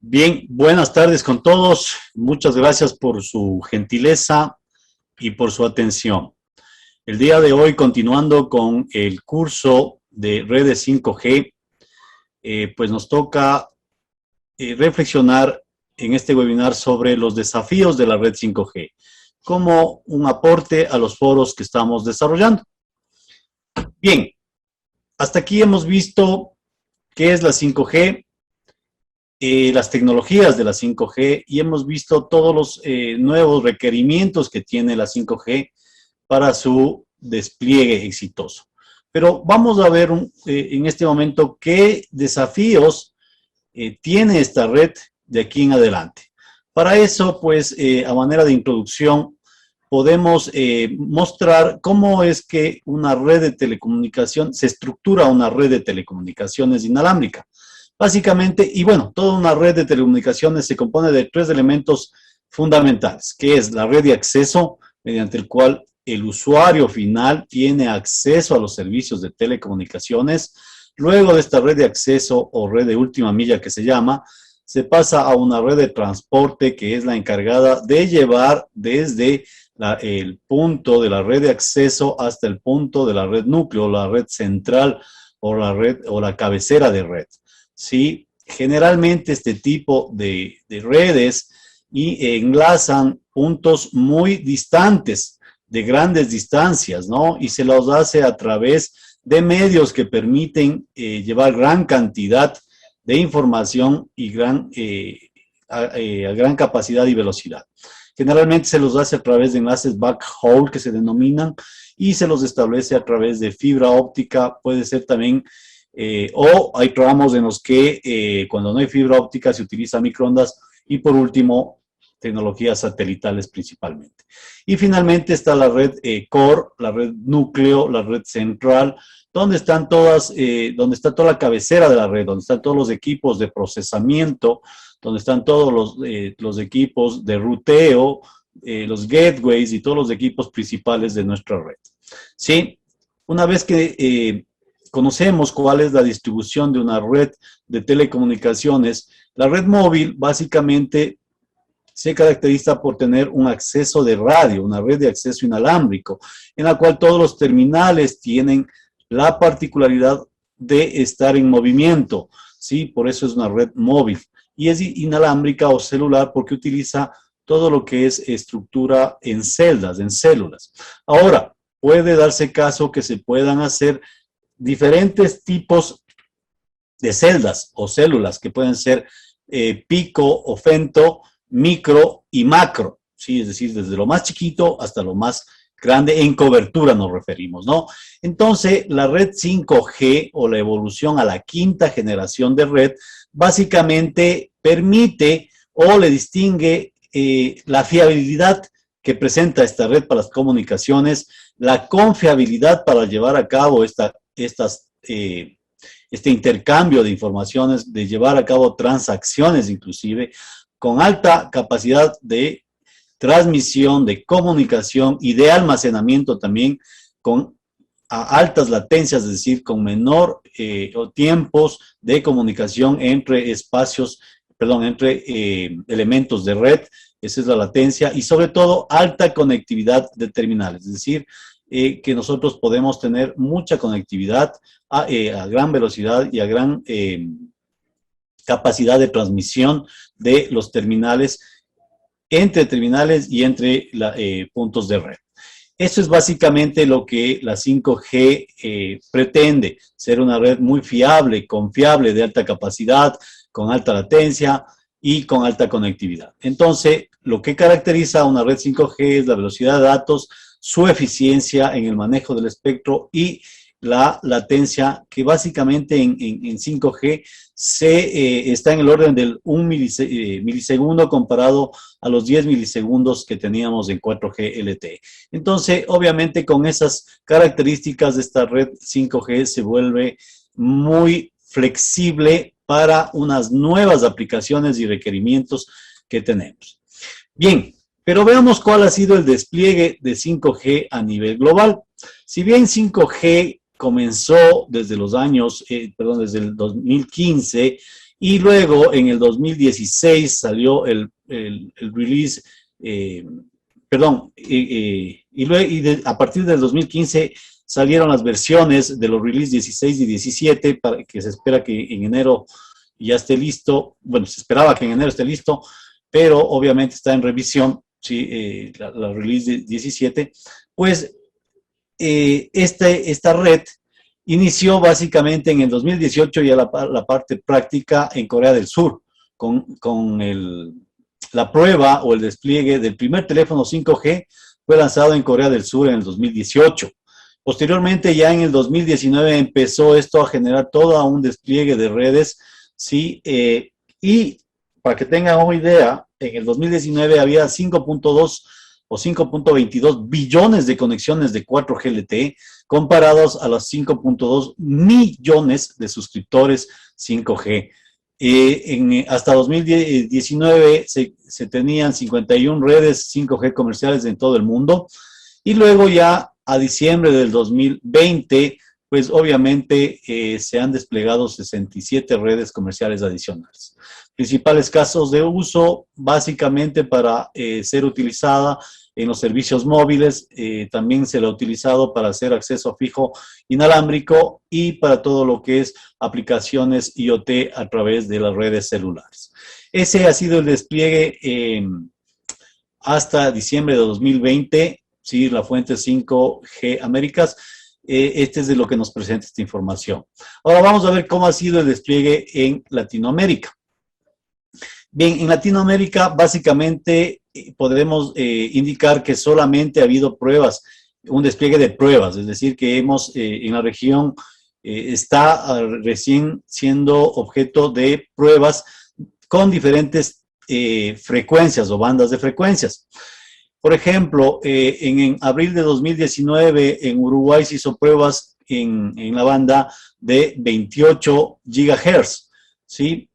Bien, buenas tardes con todos. Muchas gracias por su gentileza y por su atención. El día de hoy, continuando con el curso de redes 5G, pues nos toca reflexionar en este webinar sobre los desafíos de la red 5G, como un aporte a los foros que estamos desarrollando. Bien, hasta aquí hemos visto qué es la 5G, las tecnologías de la 5G y hemos visto todos los nuevos requerimientos que tiene la 5G para su despliegue exitoso. Pero vamos a ver en este momento qué desafíos tiene esta red de aquí en adelante. Para eso, pues, a manera de introducción, podemos mostrar cómo es que una red de telecomunicación, se estructura una red de telecomunicaciones inalámbrica. Básicamente, y bueno, toda una red de telecomunicaciones se compone de tres elementos fundamentales, que es la red de acceso, mediante el cual el usuario final tiene acceso a los servicios de telecomunicaciones. Luego de esta red de acceso o red de última milla que se llama, se pasa a una red de transporte que es la encargada de llevar desde el punto de la red de acceso hasta el punto de la red núcleo, la red central o la red o la cabecera de red. ¿Sí? Generalmente este tipo de redes enlazan puntos muy distantes, de grandes distancias, ¿no? Y se los hace a través de medios que permiten llevar gran cantidad de información y a gran capacidad y velocidad. Generalmente se los hace a través de enlaces backhaul que se denominan y se los establece a través de fibra óptica, puede ser también o hay tramos en los que cuando no hay fibra óptica se utiliza microondas y por último tecnologías satelitales principalmente. Y finalmente está la red core, la red núcleo, la red central, donde están donde está toda la cabecera de la red, donde están todos los equipos de procesamiento, donde están todos los equipos de ruteo, los gateways y todos los equipos principales de nuestra red. ¿Sí? Una vez que conocemos cuál es la distribución de una red de telecomunicaciones, la red móvil básicamente se caracteriza por tener un acceso de radio, una red de acceso inalámbrico, en la cual todos los terminales tienen la particularidad de estar en movimiento, ¿sí? Por eso es una red móvil. Y es inalámbrica o celular porque utiliza todo lo que es estructura en celdas, en células. Ahora, puede darse caso que se puedan hacer diferentes tipos de celdas o células que pueden ser pico o femto, micro y macro, ¿sí? Es decir, desde lo más chiquito hasta lo más grande en cobertura nos referimos, ¿no? Entonces, la red 5G o la evolución a la quinta generación de red básicamente permite o le distingue la fiabilidad que presenta esta red para las comunicaciones, la confiabilidad para llevar a cabo este intercambio de informaciones, de llevar a cabo transacciones inclusive, con alta capacidad de transmisión, de comunicación y de almacenamiento también, con altas latencias, es decir, con menor tiempos de comunicación entre elementos de red, esa es la latencia, y sobre todo alta conectividad de terminales, es decir, que nosotros podemos tener mucha conectividad a gran velocidad y a gran capacidad de transmisión de los terminales, entre terminales y entre puntos de red. Eso es básicamente lo que la 5G pretende, ser una red muy fiable, confiable, de alta capacidad, con alta latencia y con alta conectividad. Entonces, lo que caracteriza a una red 5G es la velocidad de datos, su eficiencia en el manejo del espectro y la latencia, que básicamente en 5G está en el orden del 1 milisegundo comparado a los 10 milisegundos que teníamos en 4G LTE. Entonces, obviamente, con esas características de esta red 5G se vuelve muy flexible para unas nuevas aplicaciones y requerimientos que tenemos. Bien, pero veamos cuál ha sido el despliegue de 5G a nivel global. Si bien 5G comenzó desde desde el 2015 Y luego en el 2016 salió el release, perdón, a partir del 2015 salieron las versiones de los release 16 y 17, para que se espera que en enero ya esté listo. Bueno, se esperaba que en enero esté listo, pero obviamente está en revisión, ¿sí? La release 17. Pues esta red inició básicamente en el 2018 ya la parte práctica en Corea del Sur, con la prueba o el despliegue del primer teléfono 5G fue lanzado en Corea del Sur en el 2018. Posteriormente, ya en el 2019 empezó esto a generar todo un despliegue de redes, ¿sí? Y para que tengan una idea, en el 2019 había 5.2 o 5.22 billones de conexiones de 4G LTE comparados a los 5.2 millones de suscriptores 5G. Hasta 2019 se tenían 51 redes 5G comerciales en todo el mundo, y luego ya a diciembre del 2020, pues obviamente se han desplegado 67 redes comerciales adicionales. Principales casos de uso, básicamente para ser utilizada en los servicios móviles, también se la ha utilizado para hacer acceso fijo inalámbrico y para todo lo que es aplicaciones IoT a través de las redes celulares. Ese ha sido el despliegue hasta diciembre de 2020, ¿sí? La fuente 5G Américas. Este es de lo que nos presenta esta información. Ahora vamos a ver cómo ha sido el despliegue en Latinoamérica. Bien, en Latinoamérica básicamente podemos indicar que solamente ha habido pruebas, un despliegue de pruebas, es decir, que en la región está recién siendo objeto de pruebas con diferentes frecuencias o bandas de frecuencias. Por ejemplo, en abril de 2019 en Uruguay se hizo pruebas en la banda de 28 GHz, ¿sí?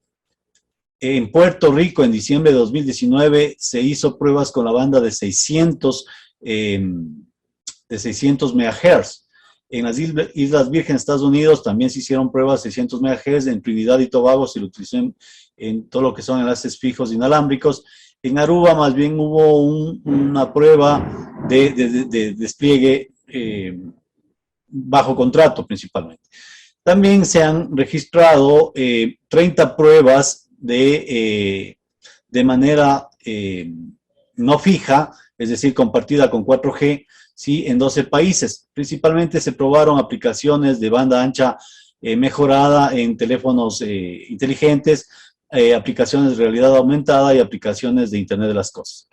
En Puerto Rico, en diciembre de 2019, se hizo pruebas con la banda de 600 MHz. En las Islas Vírgenes, Estados Unidos, también se hicieron pruebas de 600 MHz. En Trinidad y Tobago se lo utilizó en todo lo que son enlaces fijos inalámbricos. En Aruba, más bien, hubo una prueba de despliegue bajo contrato, principalmente. También se han registrado 30 pruebas de manera no fija, es decir, compartida con 4G, ¿sí? En 12 países. Principalmente se probaron aplicaciones de banda ancha mejorada en teléfonos inteligentes, aplicaciones de realidad aumentada y aplicaciones de Internet de las Cosas.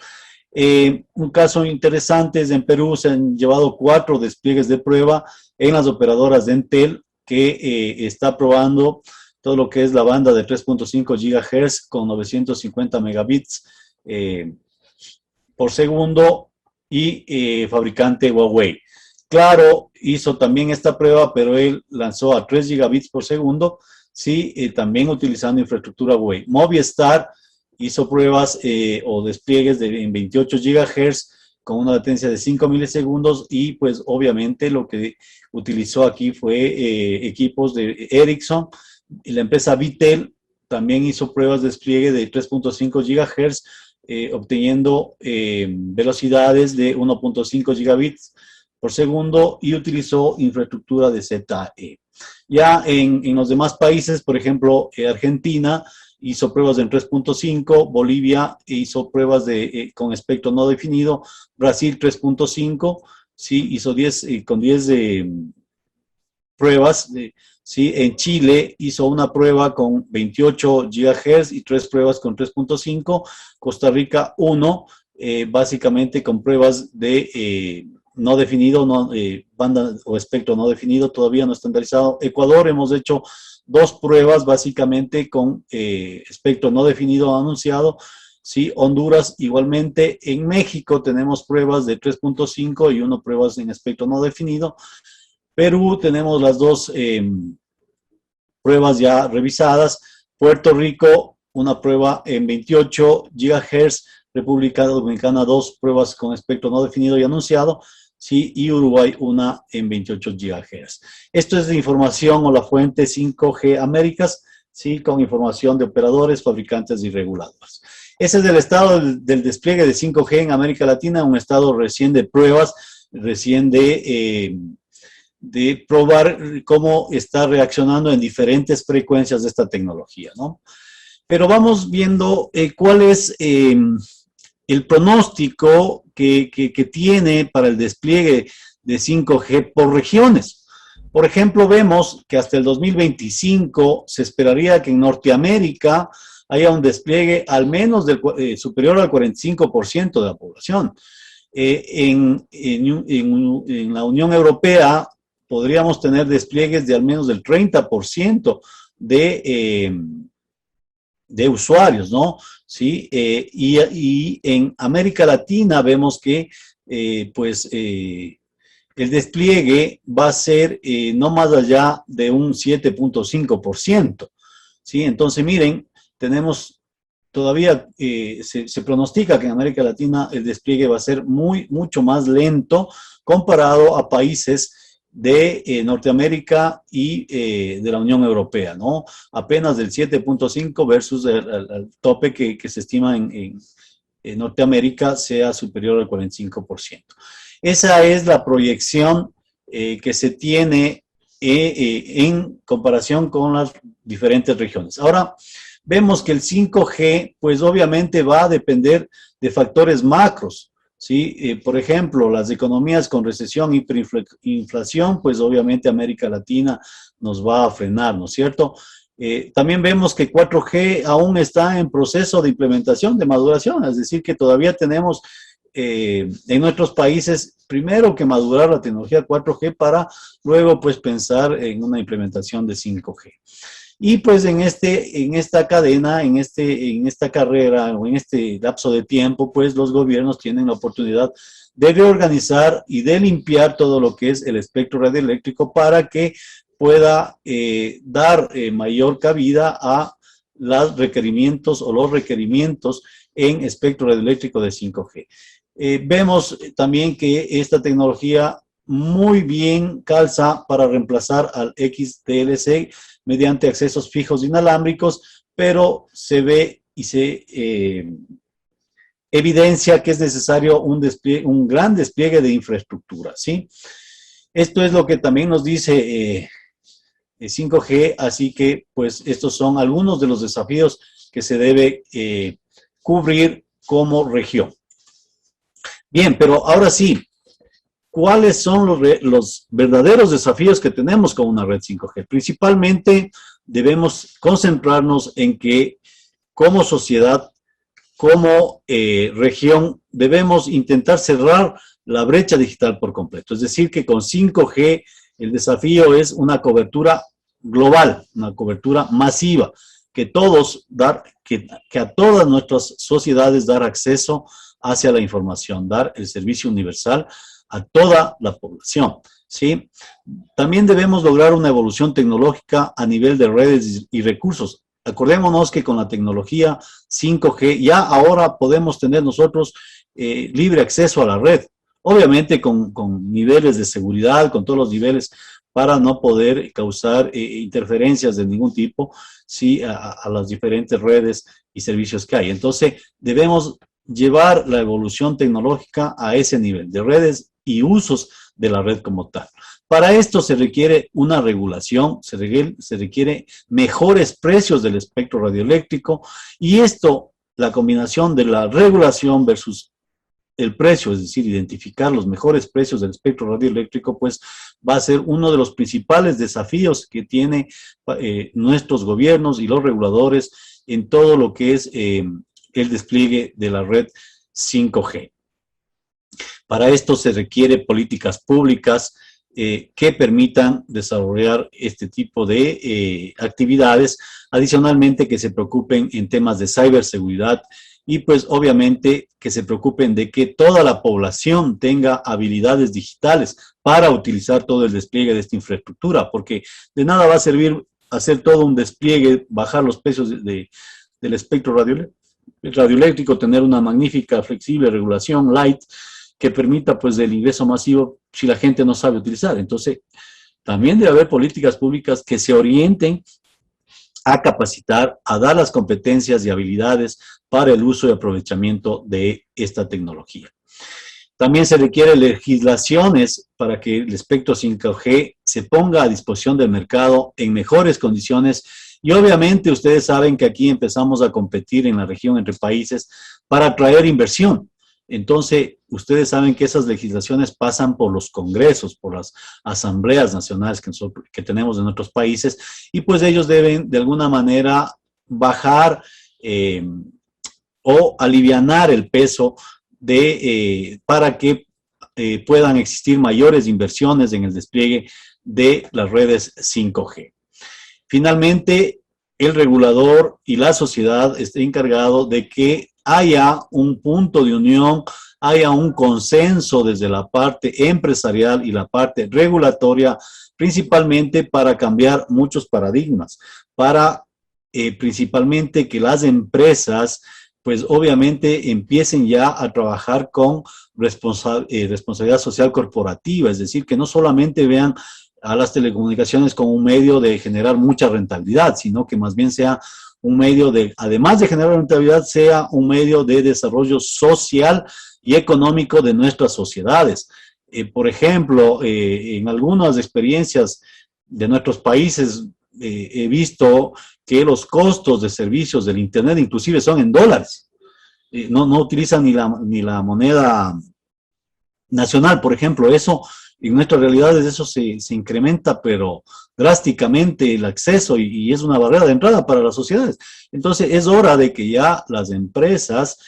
Un caso interesante es en Perú, se han llevado 4 despliegues de prueba en las operadoras de Entel, que está probando todo lo que es la banda de 3.5 GHz con 950 megabits por segundo, y fabricante Huawei. Claro, hizo también esta prueba, pero él lanzó a 3 gigabits por segundo, sí, también utilizando infraestructura Huawei. Movistar hizo pruebas o despliegues en 28 GHz con una latencia de 5 milisegundos, y pues obviamente lo que utilizó aquí fue equipos de Ericsson. Y la empresa Vitel también hizo pruebas de despliegue de 3.5 GHz, obteniendo velocidades de 1.5 gigabits por segundo, y utilizó infraestructura de ZTE. Ya en los demás países, por ejemplo, Argentina hizo pruebas en 3.5, Bolivia hizo pruebas con espectro no definido, Brasil 3.5, sí, hizo 10 con 10 pruebas. ¿Sí? En Chile hizo una prueba con 28 GHz y 3 pruebas con 3.5. Costa Rica 1, básicamente con pruebas de no definido, banda o espectro no definido, todavía no estandarizado. Ecuador hemos hecho 2 pruebas básicamente con espectro no definido anunciado. ¿Sí? Honduras igualmente. En México tenemos pruebas de 3.5 y 1 pruebas en espectro no definido. Perú tenemos las 2 pruebas ya revisadas. Puerto Rico, una prueba en 28 GHz. República Dominicana, 2 pruebas con espectro no definido y anunciado. ¿Sí? Y Uruguay, una en 28 GHz. Esto es de información o la fuente 5G Américas. ¿sí? Con información de operadores, fabricantes y reguladores. Ese es el estado del despliegue de 5G en América Latina, un estado recién de pruebas, recién de probar cómo está reaccionando en diferentes frecuencias de esta tecnología, ¿no? Pero vamos viendo cuál es el pronóstico que tiene para el despliegue de 5G por regiones. Por ejemplo, vemos que hasta el 2025 se esperaría que en Norteamérica haya un despliegue al menos superior al 45% de la población. En la Unión Europea podríamos tener despliegues de al menos del 30% de usuarios, ¿no? ¿Sí? Y en América Latina vemos que, el despliegue va a ser no más allá de un 7.5%, ¿sí? Entonces, miren, tenemos todavía, se pronostica que en América Latina el despliegue va a ser mucho más lento comparado a países de Norteamérica y de la Unión Europea, ¿no? Apenas del 7.5 versus el tope que se estima en Norteamérica sea superior al 45%. Esa es la proyección que se tiene en comparación con las diferentes regiones. Ahora, vemos que el 5G, pues obviamente va a depender de factores macros, ¿sí? Por ejemplo, las economías con recesión, hiperinflación, pues obviamente América Latina nos va a frenar, ¿no es cierto? También vemos que 4G aún está en proceso de implementación, de maduración, es decir, que todavía tenemos en nuestros países, primero que madurar la tecnología 4G para luego pues pensar en una implementación de 5G. Y pues en esta cadena, en esta carrera o en este lapso de tiempo, pues los gobiernos tienen la oportunidad de reorganizar y de limpiar todo lo que es el espectro radioeléctrico para que pueda dar mayor cabida a los requerimientos en espectro radioeléctrico de 5G. Vemos también que esta tecnología muy bien calza para reemplazar al XDLC mediante accesos fijos inalámbricos, pero se ve y se evidencia que es necesario un gran despliegue de infraestructura, ¿sí? Esto es lo que también nos dice 5G, así que pues estos son algunos de los desafíos que se debe cubrir como región. Bien, pero ahora sí, ¿cuáles son los verdaderos desafíos que tenemos con una red 5G? Principalmente debemos concentrarnos en que como sociedad, como región, debemos intentar cerrar la brecha digital por completo. Es decir, que con 5G el desafío es una cobertura global, una cobertura masiva, que a todas nuestras sociedades dar acceso hacia la información, dar el servicio universal a toda la población, ¿sí? También debemos lograr una evolución tecnológica a nivel de redes y recursos. Acordémonos que con la tecnología 5G ya ahora podemos tener nosotros libre acceso a la red, obviamente con niveles de seguridad, con todos los niveles para no poder causar interferencias de ningún tipo, ¿sí? a las diferentes redes y servicios que hay. Entonces, debemos llevar la evolución tecnológica a ese nivel de redes y usos de la red como tal. Para esto se requiere una regulación, se requiere mejores precios del espectro radioeléctrico y esto, la combinación de la regulación versus el precio, es decir, identificar los mejores precios del espectro radioeléctrico, pues va a ser uno de los principales desafíos que tiene nuestros gobiernos y los reguladores en todo lo que es el despliegue de la red 5G. Para esto se requiere políticas públicas que permitan desarrollar este tipo de actividades, adicionalmente que se preocupen en temas de ciberseguridad y pues obviamente que se preocupen de que toda la población tenga habilidades digitales para utilizar todo el despliegue de esta infraestructura, porque de nada va a servir hacer todo un despliegue, bajar los precios del espectro radioeléctrico, tener una magnífica, flexible regulación light que permita pues el ingreso masivo si la gente no sabe utilizar. Entonces, también debe haber políticas públicas que se orienten a capacitar, a dar las competencias y habilidades para el uso y aprovechamiento de esta tecnología. También se requiere legislaciones para que el espectro 5G se ponga a disposición del mercado en mejores condiciones y obviamente ustedes saben que aquí empezamos a competir en la región entre países para atraer inversión. Entonces, ustedes saben que esas legislaciones pasan por los congresos, por las asambleas nacionales que tenemos en nuestros países y pues ellos deben de alguna manera bajar o alivianar el peso para que puedan existir mayores inversiones en el despliegue de las redes 5G. Finalmente, el regulador y la sociedad estén encargados de que haya un punto de unión, haya un consenso desde la parte empresarial y la parte regulatoria, principalmente para cambiar muchos paradigmas, para principalmente que las empresas pues obviamente empiecen ya a trabajar con responsabilidad social corporativa, es decir, que no solamente vean a las telecomunicaciones como un medio de generar mucha rentabilidad, sino que más bien sea un medio de, además de generar rentabilidad, sea un medio de desarrollo social y económico de nuestras sociedades. Por ejemplo, en algunas experiencias de nuestros países, he visto que los costos de servicios del Internet inclusive son en dólares. No utilizan ni la moneda nacional, por ejemplo. Eso, en nuestras realidades, eso se incrementa, pero drásticamente el acceso y es una barrera de entrada para las sociedades. Entonces, es hora de que ya las empresas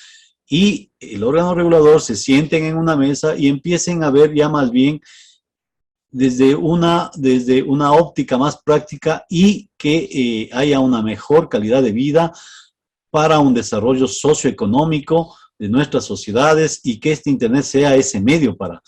y el órgano regulador se sienten en una mesa y empiecen a ver ya más bien desde una óptica más práctica y que haya una mejor calidad de vida para un desarrollo socioeconómico de nuestras sociedades y que este Internet sea ese medio para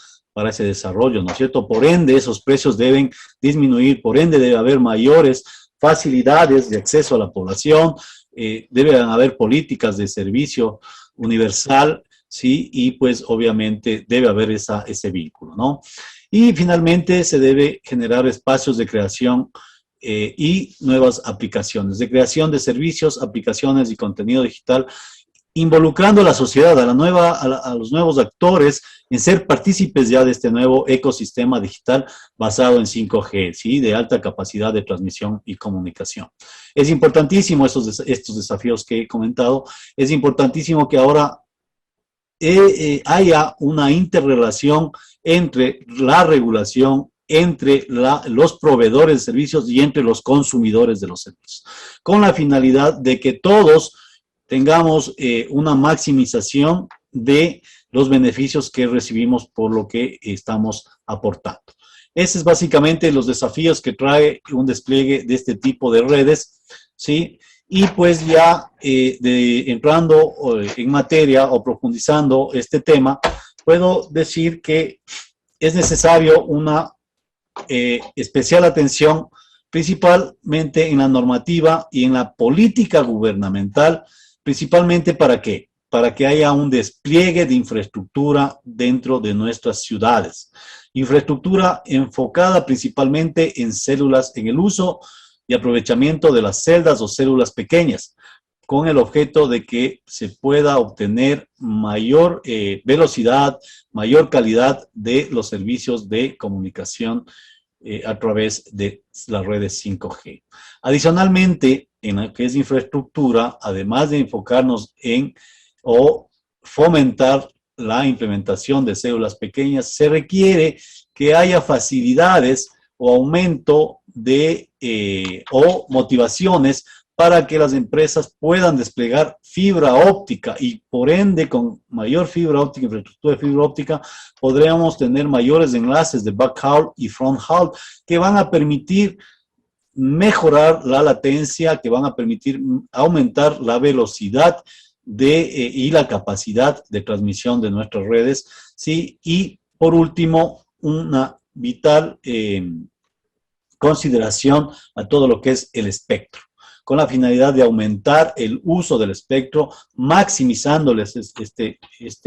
ese desarrollo, ¿no es cierto? Por ende, esos precios deben disminuir, por ende debe haber mayores facilidades de acceso a la población, deben haber políticas de servicio universal, ¿sí? Y pues obviamente debe haber ese vínculo, ¿no? Y finalmente se debe generar espacios de creación y nuevas aplicaciones, de creación de servicios, aplicaciones y contenido digital, involucrando a la sociedad, a los nuevos actores en ser partícipes ya de este nuevo ecosistema digital basado en 5G, ¿sí? De alta capacidad de transmisión y comunicación. Es importantísimo estos desafíos que he comentado, es importantísimo que ahora haya una interrelación entre la regulación, entre los proveedores de servicios y entre los consumidores de los servicios, con la finalidad de que todos tengamos una maximización de los beneficios que recibimos por lo que estamos aportando. Esos es básicamente los desafíos que trae un despliegue de este tipo de redes, ¿sí? Y pues ya entrando en materia o profundizando este tema, puedo decir que es necesario una especial atención, principalmente en la normativa y en la política gubernamental, principalmente ¿para qué? Para que haya un despliegue de infraestructura dentro de nuestras ciudades. Infraestructura enfocada principalmente en células, en el uso y aprovechamiento de las celdas o células pequeñas, con el objeto de que se pueda obtener mayor velocidad, mayor calidad de los servicios de comunicación a través de las redes 5G. Adicionalmente, en lo que es infraestructura, además de enfocarnos en o fomentar la implementación de células pequeñas, se requiere que haya facilidades o aumento de o motivaciones para que las empresas puedan desplegar fibra óptica y por ende con mayor fibra óptica, infraestructura de fibra óptica, podríamos tener mayores enlaces de backhaul y fronthaul que van a permitir mejorar la latencia, que van a permitir aumentar la velocidad y la capacidad de transmisión de nuestras redes, ¿sí? Y por último, una vital consideración a todo lo que es el espectro. con la finalidad de aumentar el uso del espectro, maximizándoles este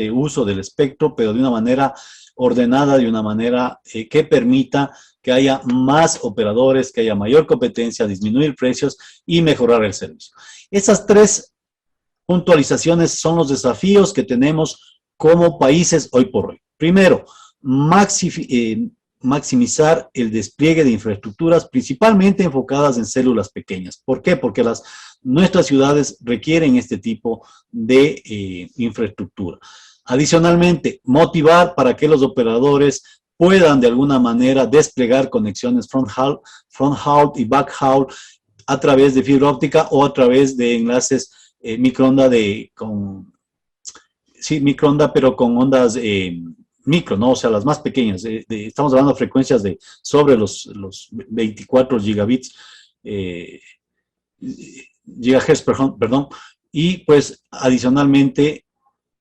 uso del espectro, pero de una manera ordenada, de una manera que permita que haya más operadores, que haya mayor competencia, disminuir precios y mejorar el servicio. Esas tres puntualizaciones son los desafíos que tenemos como países hoy por hoy. Primero, maximizar el despliegue de infraestructuras, principalmente enfocadas en células pequeñas. ¿Por qué? Porque nuestras ciudades requieren este tipo de infraestructura. Adicionalmente, motivar para que los operadores puedan de alguna manera desplegar conexiones front haul y back haul a través de fibra óptica o a través de enlaces microonda microonda, pero con ondas micro, ¿no? O sea, las más pequeñas. Estamos hablando de frecuencias de sobre los 24 gigabits, gigahertz, perdón, y pues adicionalmente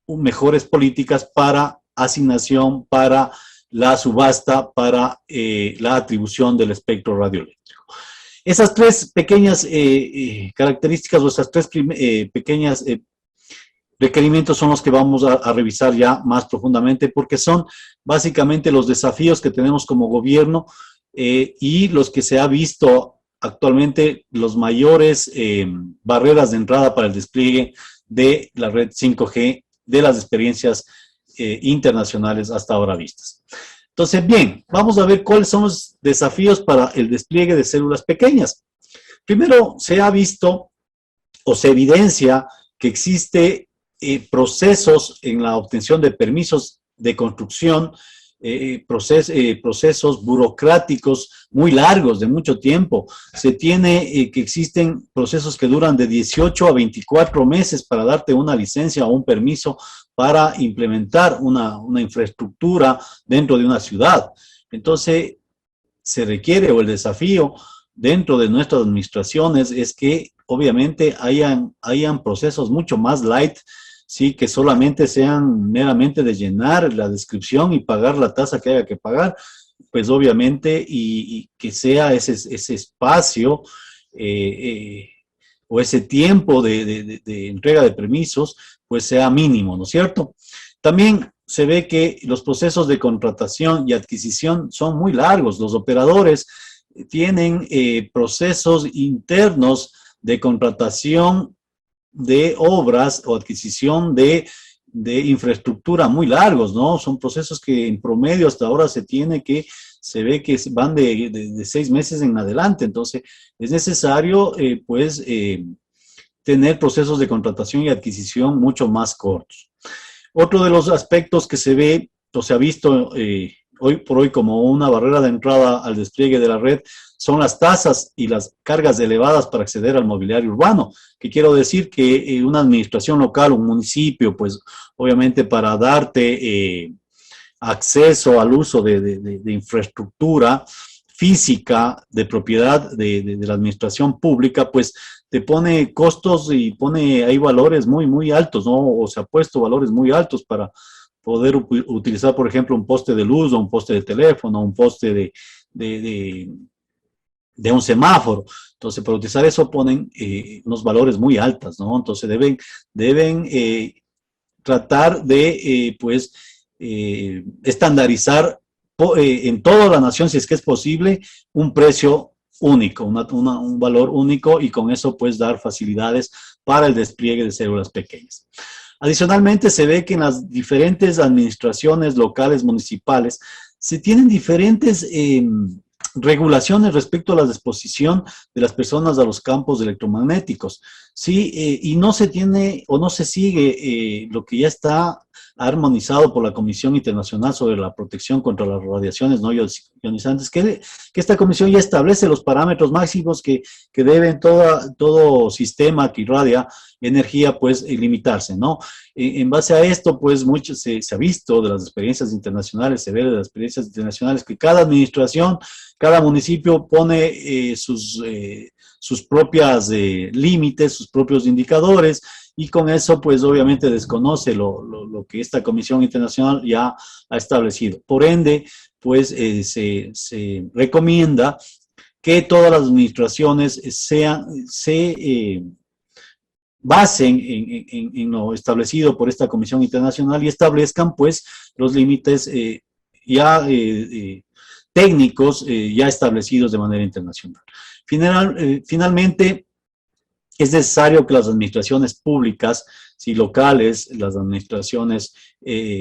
mejores políticas para asignación, para la subasta, para la atribución del espectro radioeléctrico. Esas tres pequeñas características o esas tres pequeñas requerimientos son los que vamos a revisar ya más profundamente porque son básicamente los desafíos que tenemos como gobierno y los que se ha visto actualmente los mayores barreras de entrada para el despliegue de la red 5G de las experiencias internacionales hasta ahora vistas. Entonces, bien, vamos a ver cuáles son los desafíos para el despliegue de células pequeñas. Primero, se ha visto o se evidencia que existe procesos en la obtención de permisos de construcción, procesos burocráticos muy largos, de mucho tiempo. Se tiene que existen procesos que duran de 18 a 24 meses para darte una licencia o un permiso para implementar una infraestructura dentro de una ciudad. Entonces, se requiere, o el desafío dentro de nuestras administraciones es que obviamente hayan procesos mucho más light, sí, que solamente sean meramente de llenar la descripción y pagar la tasa que haya que pagar, pues obviamente, y que sea ese espacio o ese tiempo de entrega de permisos, pues sea mínimo, ¿no es cierto? También se ve que los procesos de contratación y adquisición son muy largos. Los operadores tienen procesos internos de contratación de obras o adquisición de infraestructura muy largos, ¿no? Son procesos que en promedio hasta ahora se ve que van de 6 meses en adelante. Entonces, es necesario, tener procesos de contratación y adquisición mucho más cortos. Otro de los aspectos que se ve o se ha visto hoy por hoy como una barrera de entrada al despliegue de la red son las tasas y las cargas elevadas para acceder al mobiliario urbano, que quiero decir que una administración local, un municipio, pues obviamente para darte acceso al uso de infraestructura física de propiedad de la administración pública, pues te pone costos y pone ahí valores muy, muy altos, ¿no? O se ha puesto valores muy altos para poder utilizar, por ejemplo, un poste de luz o un poste de teléfono, un poste de un semáforo. Entonces, para utilizar eso ponen unos valores muy altos, ¿no? Entonces, deben tratar de, estandarizar en toda la nación, si es que es posible, un precio único, un valor único, y con eso pues dar facilidades para el despliegue de células pequeñas. Adicionalmente, se ve que en las diferentes administraciones locales, municipales, se tienen diferentes regulaciones respecto a la exposición de las personas a los campos electromagnéticos, ¿sí? Y no se tiene o no se sigue lo que ya está armonizado por la Comisión Internacional sobre la Protección contra las Radiaciones no ionizantes, que esta comisión ya establece los parámetros máximos que deben todo sistema que irradia energía, pues, limitarse, ¿no? En base a esto, pues, mucho se ha visto de las experiencias internacionales, se ve de las experiencias internacionales que cada administración, cada municipio pone sus propias límites, sus propios indicadores, y con eso, pues, obviamente desconoce lo que esta Comisión Internacional ya ha establecido. Por ende, pues, se recomienda que todas las administraciones se basen en lo establecido por esta Comisión Internacional y establezcan pues los límites técnicos ya establecidos de manera internacional. Finalmente, es necesario que las administraciones públicas, si locales, las administraciones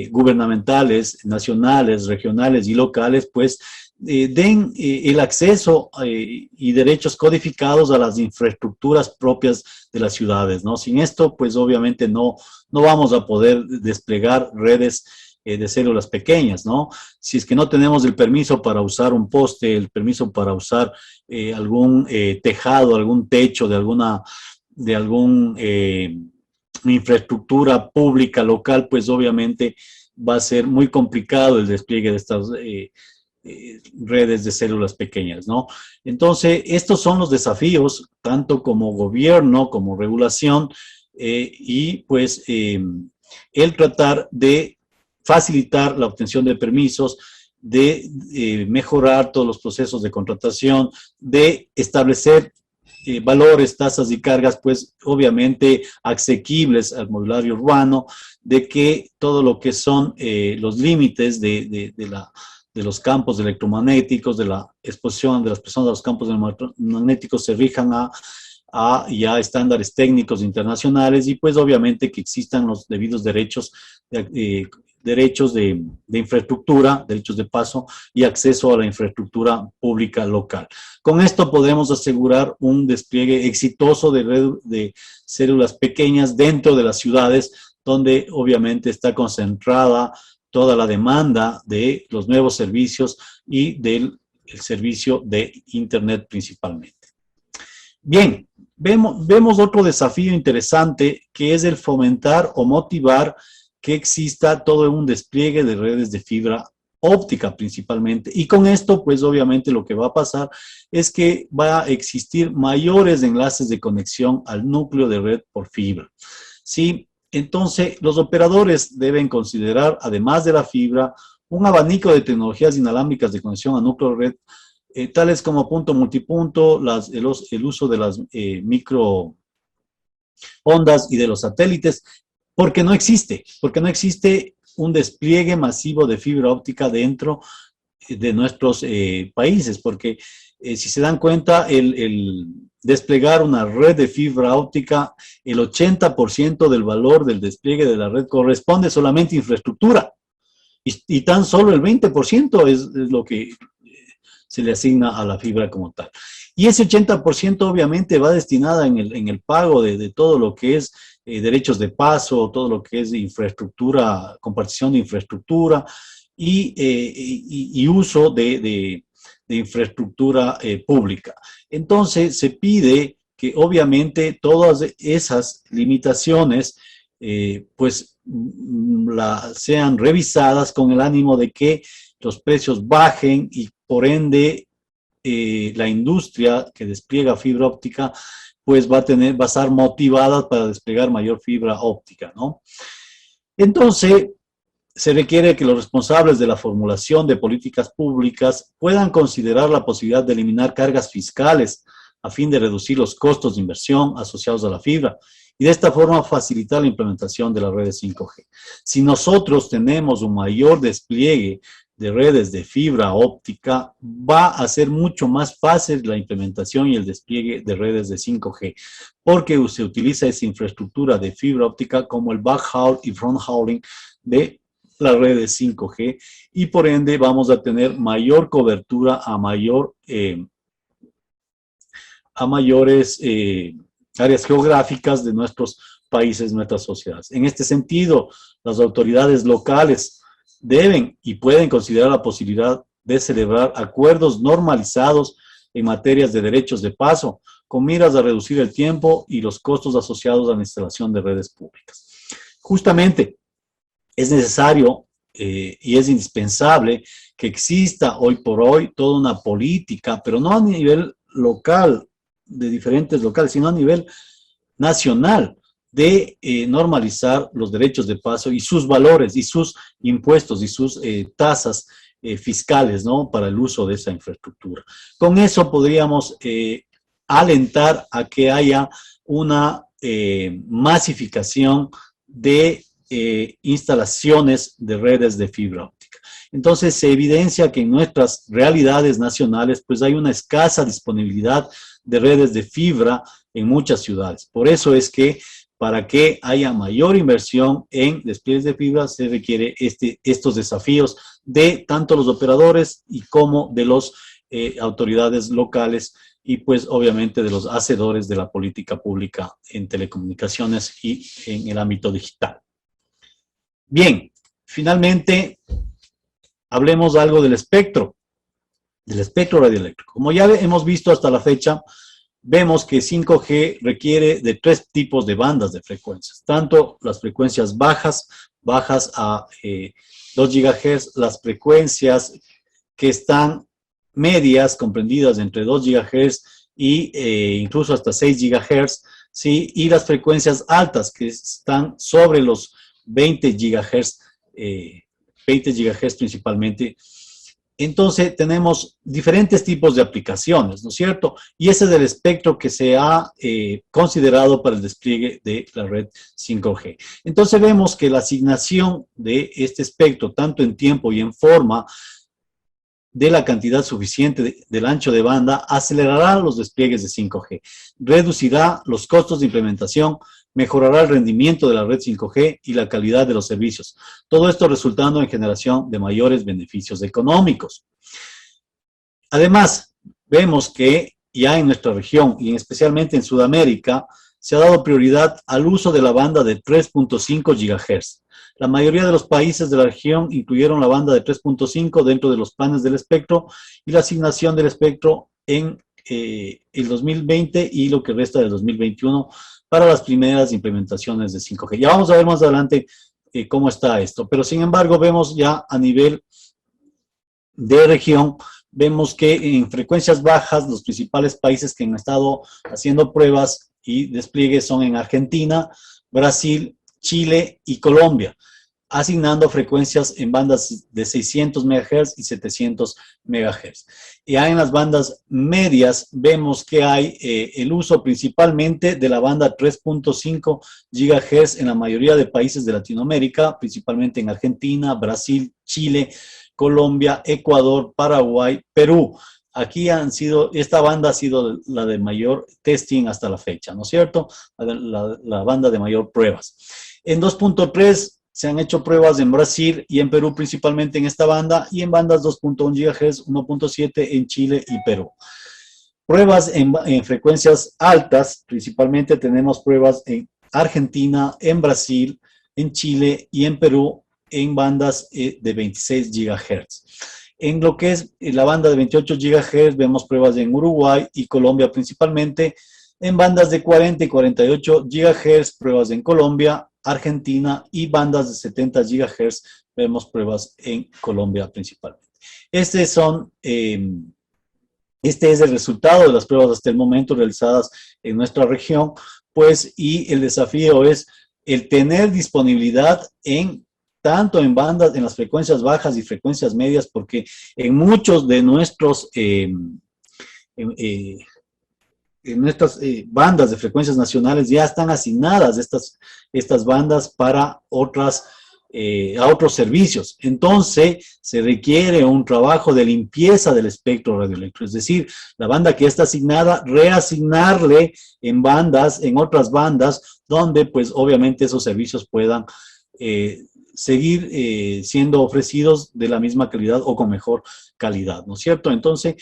gubernamentales, nacionales, regionales y locales, pues den el acceso y derechos codificados a las infraestructuras propias de las ciudades, ¿no? Sin esto, pues obviamente no vamos a poder desplegar redes de células pequeñas, ¿no? Si es que no tenemos el permiso para usar un poste, el permiso para usar algún tejado, algún techo de alguna infraestructura pública local, pues obviamente va a ser muy complicado el despliegue de estas redes de células pequeñas, ¿no? Entonces, estos son los desafíos, tanto como gobierno, como regulación, y pues el tratar de facilitar la obtención de permisos, de mejorar todos los procesos de contratación, de establecer valores, tasas y cargas, pues obviamente asequibles al mobiliario urbano, de que todo lo que son los límites de los campos electromagnéticos, de la exposición de las personas a los campos electromagnéticos se rijan a ya estándares técnicos internacionales y pues obviamente que existan los debidos derechos de infraestructura, derechos de paso y acceso a la infraestructura pública local. Con esto podremos asegurar un despliegue exitoso de red de células pequeñas dentro de las ciudades, donde obviamente está concentrada toda la demanda de los nuevos servicios y del servicio de Internet principalmente. Bien, vemos otro desafío interesante que es el fomentar o motivar que exista todo un despliegue de redes de fibra óptica principalmente. Y con esto, pues obviamente lo que va a pasar es que va a existir mayores enlaces de conexión al núcleo de red por fibra. ¿Sí? Entonces, los operadores deben considerar, además de la fibra, un abanico de tecnologías inalámbricas de conexión a núcleo de red, tales como punto multipunto, el uso de las microondas y de los satélites, porque no existe un despliegue masivo de fibra óptica dentro de nuestros países, porque si se dan cuenta, el desplegar una red de fibra óptica, el 80% del valor del despliegue de la red corresponde solamente a infraestructura, y tan solo el 20% es lo que se le asigna a la fibra como tal. Y ese 80% obviamente va destinada en el pago de todo lo que es derechos de paso, todo lo que es infraestructura, compartición de infraestructura y uso de infraestructura pública. Entonces se pide que obviamente todas esas limitaciones pues sean revisadas con el ánimo de que los precios bajen y por ende la industria que despliega fibra óptica pues va a estar motivada para desplegar mayor fibra óptica, ¿no? Entonces, se requiere que los responsables de la formulación de políticas públicas puedan considerar la posibilidad de eliminar cargas fiscales a fin de reducir los costos de inversión asociados a la fibra y de esta forma facilitar la implementación de las redes 5G. Si nosotros tenemos un mayor despliegue de redes de fibra óptica, va a ser mucho más fácil la implementación y el despliegue de redes de 5G, porque se utiliza esa infraestructura de fibra óptica como el backhaul y fronthauling de las redes 5G, y por ende vamos a tener mayor cobertura a mayores áreas geográficas de nuestros países, nuestras sociedades. En este sentido, las autoridades locales deben y pueden considerar la posibilidad de celebrar acuerdos normalizados en materias de derechos de paso, con miras a reducir el tiempo y los costos asociados a la instalación de redes públicas. Justamente, es necesario y es indispensable que exista hoy por hoy toda una política, pero no a nivel local, de diferentes locales, sino a nivel nacional, de normalizar los derechos de paso y sus valores y sus impuestos y sus tasas fiscales, ¿no?, para el uso de esa infraestructura. Con eso podríamos alentar a que haya una masificación de instalaciones de redes de fibra óptica. Entonces se evidencia que en nuestras realidades nacionales pues hay una escasa disponibilidad de redes de fibra en muchas ciudades. Por eso es que para que haya mayor inversión en despliegues de fibra se requiere estos desafíos de tanto los operadores y como de las autoridades locales y pues obviamente de los hacedores de la política pública en telecomunicaciones y en el ámbito digital. Bien, finalmente hablemos algo del espectro radioeléctrico. Como ya hemos visto hasta la fecha, vemos que 5G requiere de 3 tipos de bandas de frecuencias, tanto las frecuencias bajas a 2 GHz, las frecuencias que están medias, comprendidas entre 2 GHz e incluso hasta 6 GHz, ¿sí? Y las frecuencias altas que están sobre los 20 GHz, 20 GHz principalmente. Entonces tenemos diferentes tipos de aplicaciones, ¿no es cierto? Y ese es el espectro que se ha considerado para el despliegue de la red 5G. Entonces vemos que la asignación de este espectro, tanto en tiempo y en forma, de la cantidad suficiente del ancho de banda, acelerará los despliegues de 5G, reducirá los costos de implementación, mejorará el rendimiento de la red 5G y la calidad de los servicios. Todo esto resultando en generación de mayores beneficios económicos. Además, vemos que ya en nuestra región y especialmente en Sudamérica, se ha dado prioridad al uso de la banda de 3.5 GHz. La mayoría de los países de la región incluyeron la banda de 3.5 dentro de los planes del espectro y la asignación del espectro en el 2020 y lo que resta del 2021 para las primeras implementaciones de 5G. Ya vamos a ver más adelante cómo está esto, pero sin embargo vemos ya a nivel de región, vemos que en frecuencias bajas los principales países que han estado haciendo pruebas y despliegues son en Argentina, Brasil, Chile y Colombia, asignando frecuencias en bandas de 600 MHz y 700 MHz. Ya en las bandas medias vemos que hay el uso principalmente de la banda 3.5 GHz en la mayoría de países de Latinoamérica, principalmente en Argentina, Brasil, Chile, Colombia, Ecuador, Paraguay, Perú. Aquí esta banda ha sido la de mayor testing hasta la fecha, ¿no es cierto? La banda de mayor pruebas. En 2.3 se han hecho pruebas en Brasil y en Perú principalmente en esta banda y en bandas 2.1 GHz, 1.7 en Chile y Perú. Pruebas en frecuencias altas, principalmente tenemos pruebas en Argentina, en Brasil, en Chile y en Perú en bandas de 26 GHz. En lo que es la banda de 28 GHz vemos pruebas en Uruguay y Colombia principalmente. En bandas de 40 y 48 GHz, pruebas en Colombia, Argentina y bandas de 70 GHz, vemos pruebas en Colombia principalmente. Este es el resultado de las pruebas hasta el momento realizadas en nuestra región, pues, y el desafío es el tener disponibilidad tanto en bandas, en las frecuencias bajas y frecuencias medias, porque en muchos de nuestros en nuestras bandas de frecuencias nacionales ya están asignadas estas bandas para a otros servicios. Entonces, se requiere un trabajo de limpieza del espectro radioeléctrico, es decir, la banda que está asignada, reasignarle en otras bandas, donde pues obviamente esos servicios puedan seguir siendo ofrecidos de la misma calidad o con mejor calidad, ¿no es cierto? Entonces,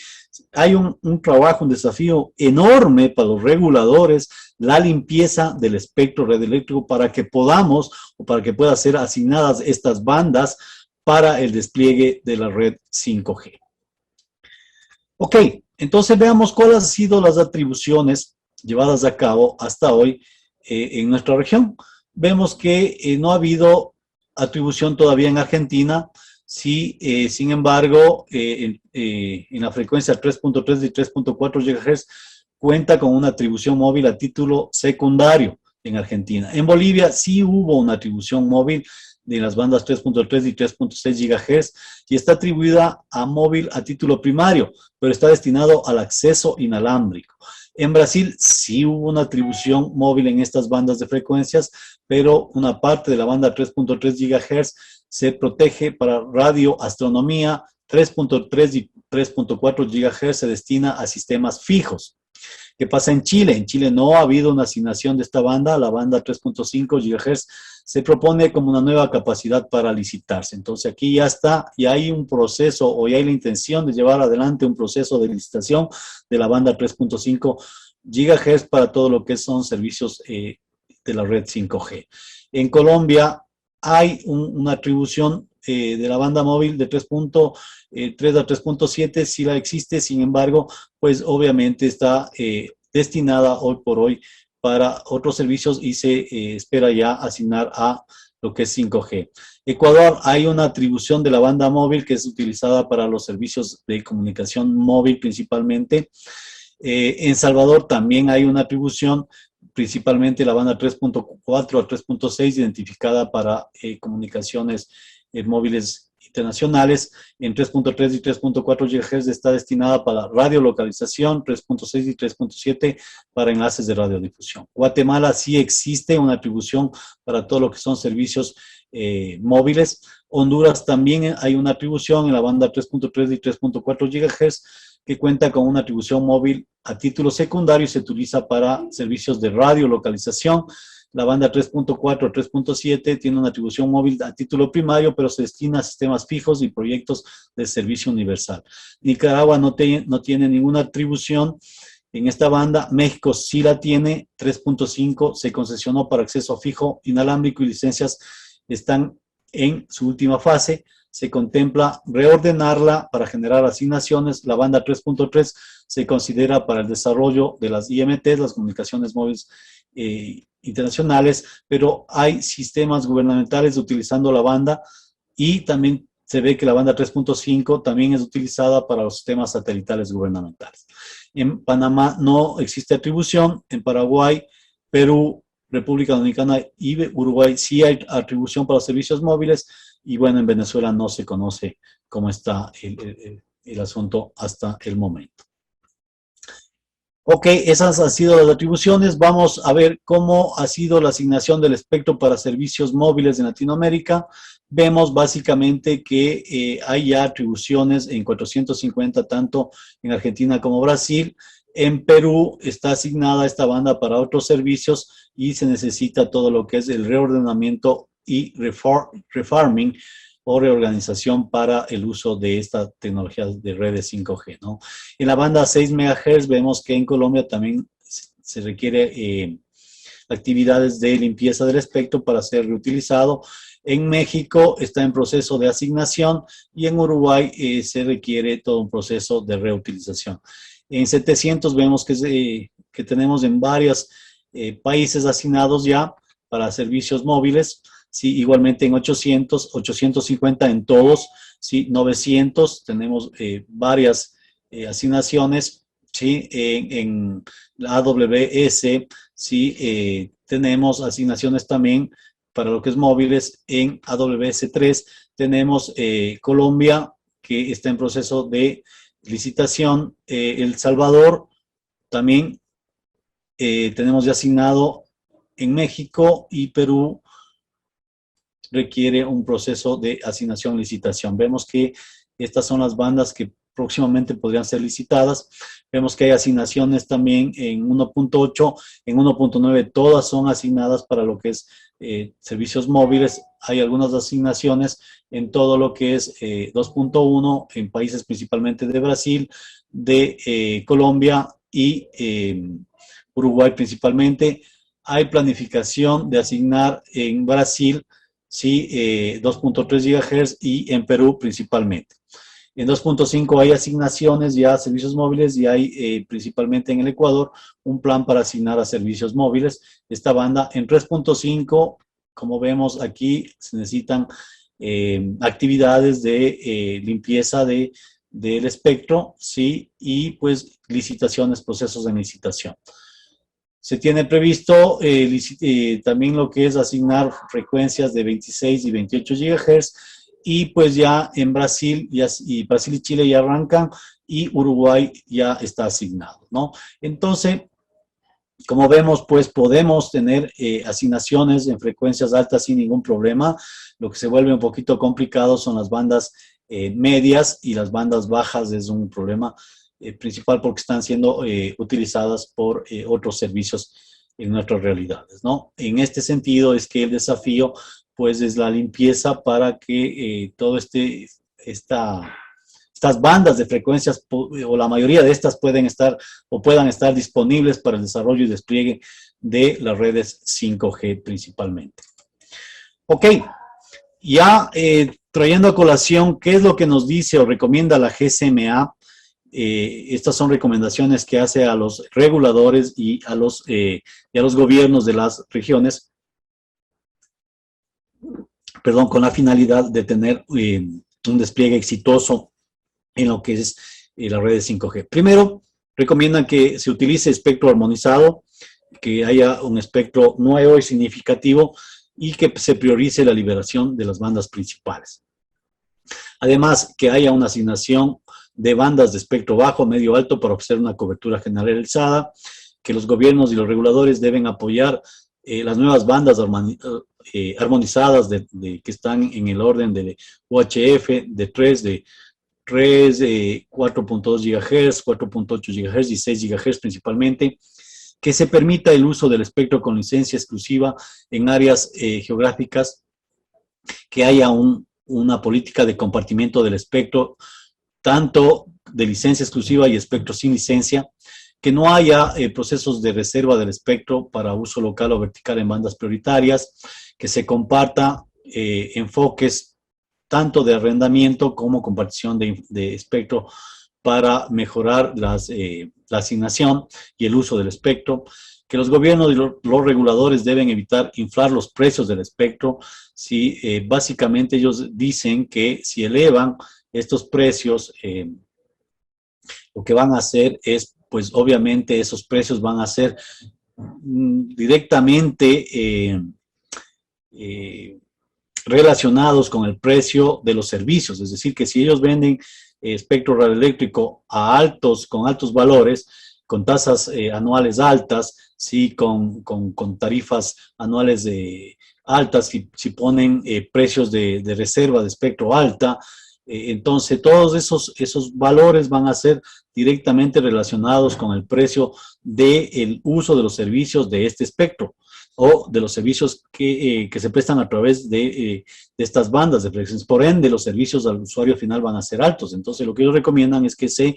hay un trabajo, un desafío enorme para los reguladores, la limpieza del espectro radioeléctrico para que podamos o para que puedan ser asignadas estas bandas para el despliegue de la red 5G. Ok, entonces veamos cuáles han sido las atribuciones llevadas a cabo hasta hoy en nuestra región. Vemos que no ha habido atribución todavía en Argentina. Sí, sin embargo, en la frecuencia 3.3 y 3.4 GHz cuenta con una atribución móvil a título secundario en Argentina. En Bolivia sí hubo una atribución móvil de las bandas 3.3 y 3.6 GHz y está atribuida a móvil a título primario, pero está destinado al acceso inalámbrico. En Brasil sí hubo una atribución móvil en estas bandas de frecuencias, pero una parte de la banda 3.3 GHz se protege para radioastronomía, 3.3 y 3.4 GHz se destina a sistemas fijos. ¿Qué pasa en Chile? En Chile no ha habido una asignación de esta banda, la banda 3.5 GHz se propone como una nueva capacidad para licitarse. Entonces aquí ya está, ya hay un proceso o ya hay la intención de llevar adelante un proceso de licitación de la banda 3.5 GHz para todo lo que son servicios de la red 5G. En Colombia hay una atribución de la banda móvil de 3.3 a 3.7, sí la existe, sin embargo, pues obviamente está destinada hoy por hoy para otros servicios y se espera ya asignar a lo que es 5G. Ecuador, hay una atribución de la banda móvil que es utilizada para los servicios de comunicación móvil principalmente. En Salvador también hay una atribución, principalmente la banda 3.4 a 3.6, identificada para comunicaciones móviles internacionales. En 3.3 y 3.4 GHz está destinada para radiolocalización, 3.6 y 3.7 para enlaces de radiodifusión. Guatemala sí existe una atribución para todo lo que son servicios móviles. Honduras también hay una atribución en la banda 3.3 y 3.4 GHz que cuenta con una atribución móvil a título secundario y se utiliza para servicios de radiolocalización. La banda 3.4, 3.7 tiene una atribución móvil a título primario, pero se destina a sistemas fijos y proyectos de servicio universal. Nicaragua no tiene ninguna atribución en esta banda. México sí la tiene, 3.5 se concesionó para acceso fijo, inalámbrico y licencias están en su última fase. Se contempla reordenarla para generar asignaciones. La banda 3.3 se considera para el desarrollo de las IMT, las comunicaciones móviles internacionales, pero hay sistemas gubernamentales utilizando la banda y también se ve que la banda 3.5 también es utilizada para los sistemas satelitales gubernamentales. En Panamá no existe atribución, en Paraguay, Perú, República Dominicana y Uruguay sí hay atribución para los servicios móviles y bueno, en Venezuela no se conoce cómo está el asunto hasta el momento. Ok, esas han sido las atribuciones. Vamos a ver cómo ha sido la asignación del espectro para servicios móviles en Latinoamérica. Vemos básicamente que hay ya atribuciones en 450, tanto en Argentina como Brasil. En Perú está asignada esta banda para otros servicios y se necesita todo lo que es el reordenamiento y refarming o reorganización para el uso de esta tecnología de redes 5G, ¿no? En la banda 6 MHz vemos que en Colombia también se requiere actividades de limpieza del espectro para ser reutilizado. En México está en proceso de asignación y en Uruguay se requiere todo un proceso de reutilización. En 700 vemos que tenemos en varios países asignados ya para servicios móviles. Sí, igualmente en 800, 850 en todos, sí, 900, tenemos varias asignaciones, sí, en la AWS, sí, tenemos asignaciones también para lo que es móviles en AWS 3, tenemos Colombia, que está en proceso de licitación, El Salvador, también tenemos ya asignado en México y Perú, requiere un proceso de asignación-licitación. Vemos que estas son las bandas que próximamente podrían ser licitadas. Vemos que hay asignaciones también en 1.8, en 1.9, todas son asignadas para lo que es servicios móviles. Hay algunas asignaciones en todo lo que es 2.1, en países principalmente de Brasil, de Colombia y Uruguay principalmente. Hay planificación de asignar en Brasil, sí, 2.3 GHz y en Perú principalmente. En 2.5 hay asignaciones ya a servicios móviles y hay principalmente en el Ecuador un plan para asignar a servicios móviles esta banda. En 3.5, como vemos aquí, se necesitan actividades de limpieza del espectro, sí, y pues licitaciones, procesos de licitación. Se tiene previsto también lo que es asignar frecuencias de 26 y 28 GHz, y pues ya en Brasil, y Brasil y Chile ya arrancan, y Uruguay ya está asignado, ¿no? Entonces, como vemos, pues podemos tener asignaciones en frecuencias altas sin ningún problema. Lo que se vuelve un poquito complicado son las bandas medias, y las bandas bajas es un problema principal porque están siendo utilizadas por otros servicios en nuestras realidades, ¿no? En este sentido es que el desafío pues es la limpieza para que todo estas bandas de frecuencias, o la mayoría de estas, puedan estar disponibles para el desarrollo y despliegue de las redes 5G principalmente. Ok, ya trayendo a colación qué es lo que nos dice o recomienda la GSMA. Estas son recomendaciones que hace a los reguladores y a los gobiernos de las regiones, perdón, con la finalidad de tener un despliegue exitoso en lo que es la red de 5G. Primero, recomiendan que se utilice espectro armonizado, que haya un espectro nuevo y significativo, y que se priorice la liberación de las bandas principales. Además, que haya una asignación de bandas de espectro bajo, medio, alto para ofrecer una cobertura generalizada, que los gobiernos y los reguladores deben apoyar las nuevas bandas armonizadas que están en el orden de UHF, de 4.2 GHz, 4.8 GHz y 6 GHz principalmente, que se permita el uso del espectro con licencia exclusiva en áreas geográficas, que haya una política de compartimiento del espectro, tanto de licencia exclusiva y espectro sin licencia, que no haya procesos de reserva del espectro para uso local o vertical en bandas prioritarias, que se comparta enfoques tanto de arrendamiento como compartición de espectro para mejorar la asignación y el uso del espectro, que los gobiernos y los reguladores deben evitar inflar los precios del espectro. Básicamente ellos dicen que si elevan estos precios, lo que van a hacer es, pues obviamente esos precios van a ser directamente relacionados con el precio de los servicios. Es decir, que si ellos venden espectro radioeléctrico con altos valores, con tasas anuales altas, ¿sí? con tarifas anuales altas, si ponen precios de reserva de espectro alta, entonces todos esos valores van a ser directamente relacionados con el precio del uso de los servicios de este espectro, o de los servicios que se prestan a través de estas bandas de frecuencias. Por ende, los servicios al usuario final van a ser altos. Entonces, lo que ellos recomiendan es que se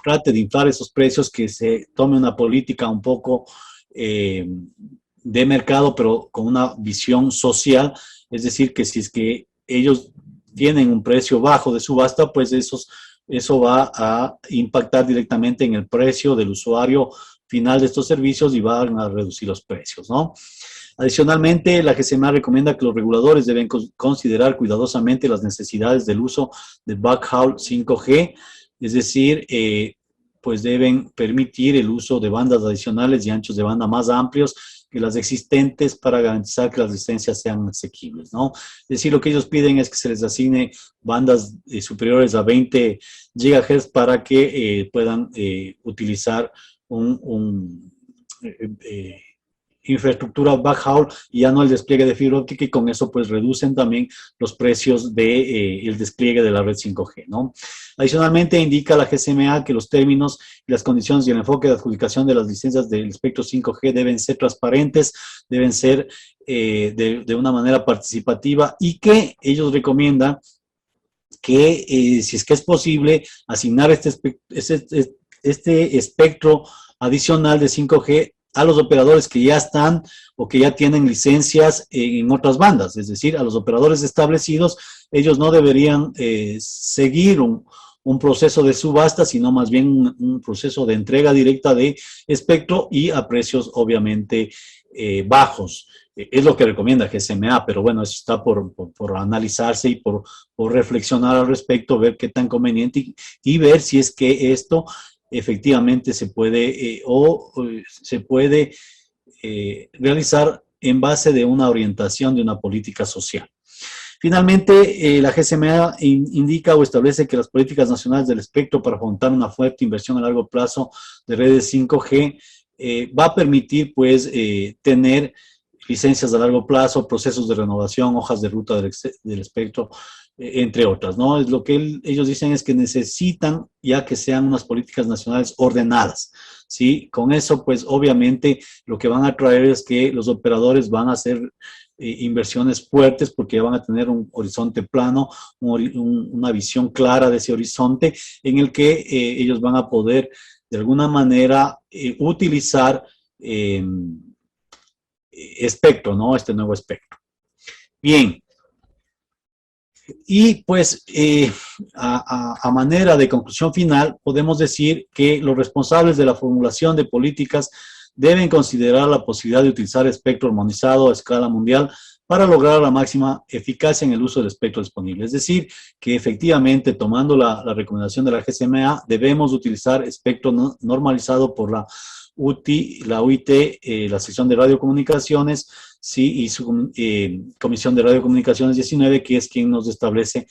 trate de inflar esos precios, que se tome una política un poco de mercado, pero con una visión social. Es decir, que si es que ellos tienen un precio bajo de subasta, pues eso va a impactar directamente en el precio del usuario final de estos servicios y van a reducir los precios, ¿no? Adicionalmente, la GSMA recomienda que los reguladores deben considerar cuidadosamente las necesidades del uso de backhaul 5G, es decir, pues deben permitir el uso de bandas adicionales y anchos de banda más amplios que las existentes para garantizar que las licencias sean asequibles, ¿no? Es decir, lo que ellos piden es que se les asigne bandas superiores a 20 GHz para que puedan utilizar infraestructura backhaul y ya no el despliegue de fibra óptica, y con eso pues reducen también los precios del despliegue de la red 5G, ¿no? Adicionalmente, indica la GSMA que los términos y las condiciones y el enfoque de adjudicación de las licencias del espectro 5G deben ser transparentes, deben ser de una manera participativa, y que ellos recomiendan que si es que es posible asignar este espectro adicional de 5G a los operadores que ya están o que ya tienen licencias en otras bandas. Es decir, a los operadores establecidos, ellos no deberían seguir un proceso de subasta, sino más bien un proceso de entrega directa de espectro y a precios obviamente bajos. Es lo que recomienda GSMA, pero bueno, eso está por analizarse y por reflexionar al respecto, ver qué tan conveniente y ver si es que esto efectivamente se puede se puede realizar en base de una orientación de una política social. Finalmente, la GSMA indica o establece que las políticas nacionales del espectro para afrontar una fuerte inversión a largo plazo de redes 5G va a permitir, pues, tener licencias a largo plazo, procesos de renovación, hojas de ruta del espectro, entre otras, ¿no? Es lo que ellos dicen es que necesitan ya que sean unas políticas nacionales ordenadas, ¿sí? Con eso, pues, obviamente, lo que van a traer es que los operadores van a hacer inversiones fuertes porque van a tener un horizonte plano, una visión clara de ese horizonte en el que ellos van a poder, de alguna manera, utilizar espectro, ¿no? Este nuevo espectro. Bien. Y pues a manera de conclusión final, podemos decir que los responsables de la formulación de políticas deben considerar la posibilidad de utilizar espectro armonizado a escala mundial para lograr la máxima eficacia en el uso del espectro disponible. Es decir, que efectivamente, tomando la recomendación de la GSMA, debemos utilizar espectro normalizado por la UIT, la sección de radiocomunicaciones, sí, y su Comisión de Radiocomunicaciones 19, que es quien nos establece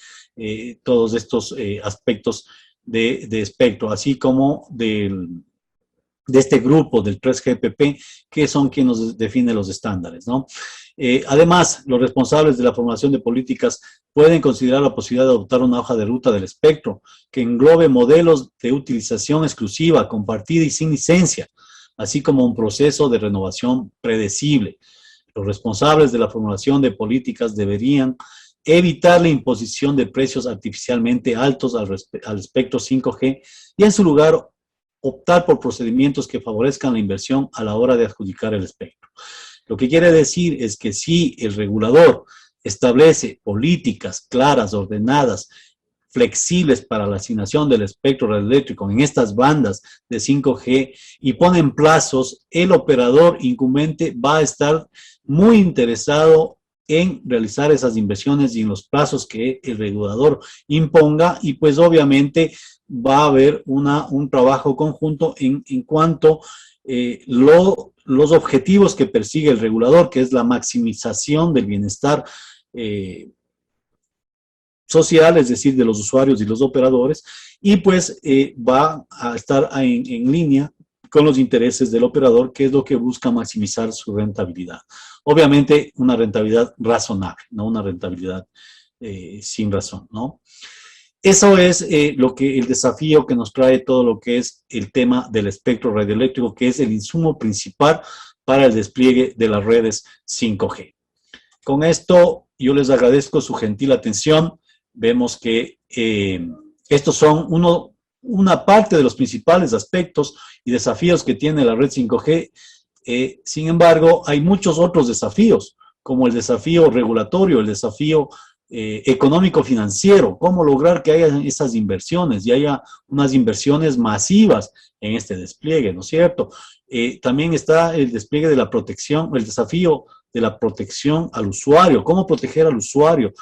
todos estos aspectos de espectro, así como de este grupo del 3GPP, que son quienes nos definen los estándares, ¿no? Además, los responsables de la formulación de políticas pueden considerar la posibilidad de adoptar una hoja de ruta del espectro que englobe modelos de utilización exclusiva, compartida y sin licencia, así como un proceso de renovación predecible. Los responsables de la formulación de políticas deberían evitar la imposición de precios artificialmente altos al espectro 5G y en su lugar optar por procedimientos que favorezcan la inversión a la hora de adjudicar el espectro. Lo que quiere decir es que si el regulador establece políticas claras, ordenadas, flexibles para la asignación del espectro radioeléctrico en estas bandas de 5G y ponen plazos, el operador incumbente va a estar muy interesado en realizar esas inversiones y en los plazos que el regulador imponga, y pues obviamente va a haber un trabajo conjunto en cuanto los objetivos que persigue el regulador, que es la maximización del bienestar social, es decir, de los usuarios y los operadores, y pues va a estar en línea con los intereses del operador, que es lo que busca maximizar su rentabilidad. Obviamente, una rentabilidad razonable, no una rentabilidad sin razón, ¿no? Eso es el desafío que nos trae todo lo que es el tema del espectro radioeléctrico, que es el insumo principal para el despliegue de las redes 5G. Con esto, yo les agradezco su gentil atención. Vemos que estos son una parte de los principales aspectos y desafíos que tiene la red 5G. Sin embargo, hay muchos otros desafíos, como el desafío regulatorio, el desafío económico-financiero, cómo lograr que haya esas inversiones y haya unas inversiones masivas en este despliegue, ¿no es cierto? También está el despliegue de la protección, el desafío de la protección al usuario, cómo proteger al usuario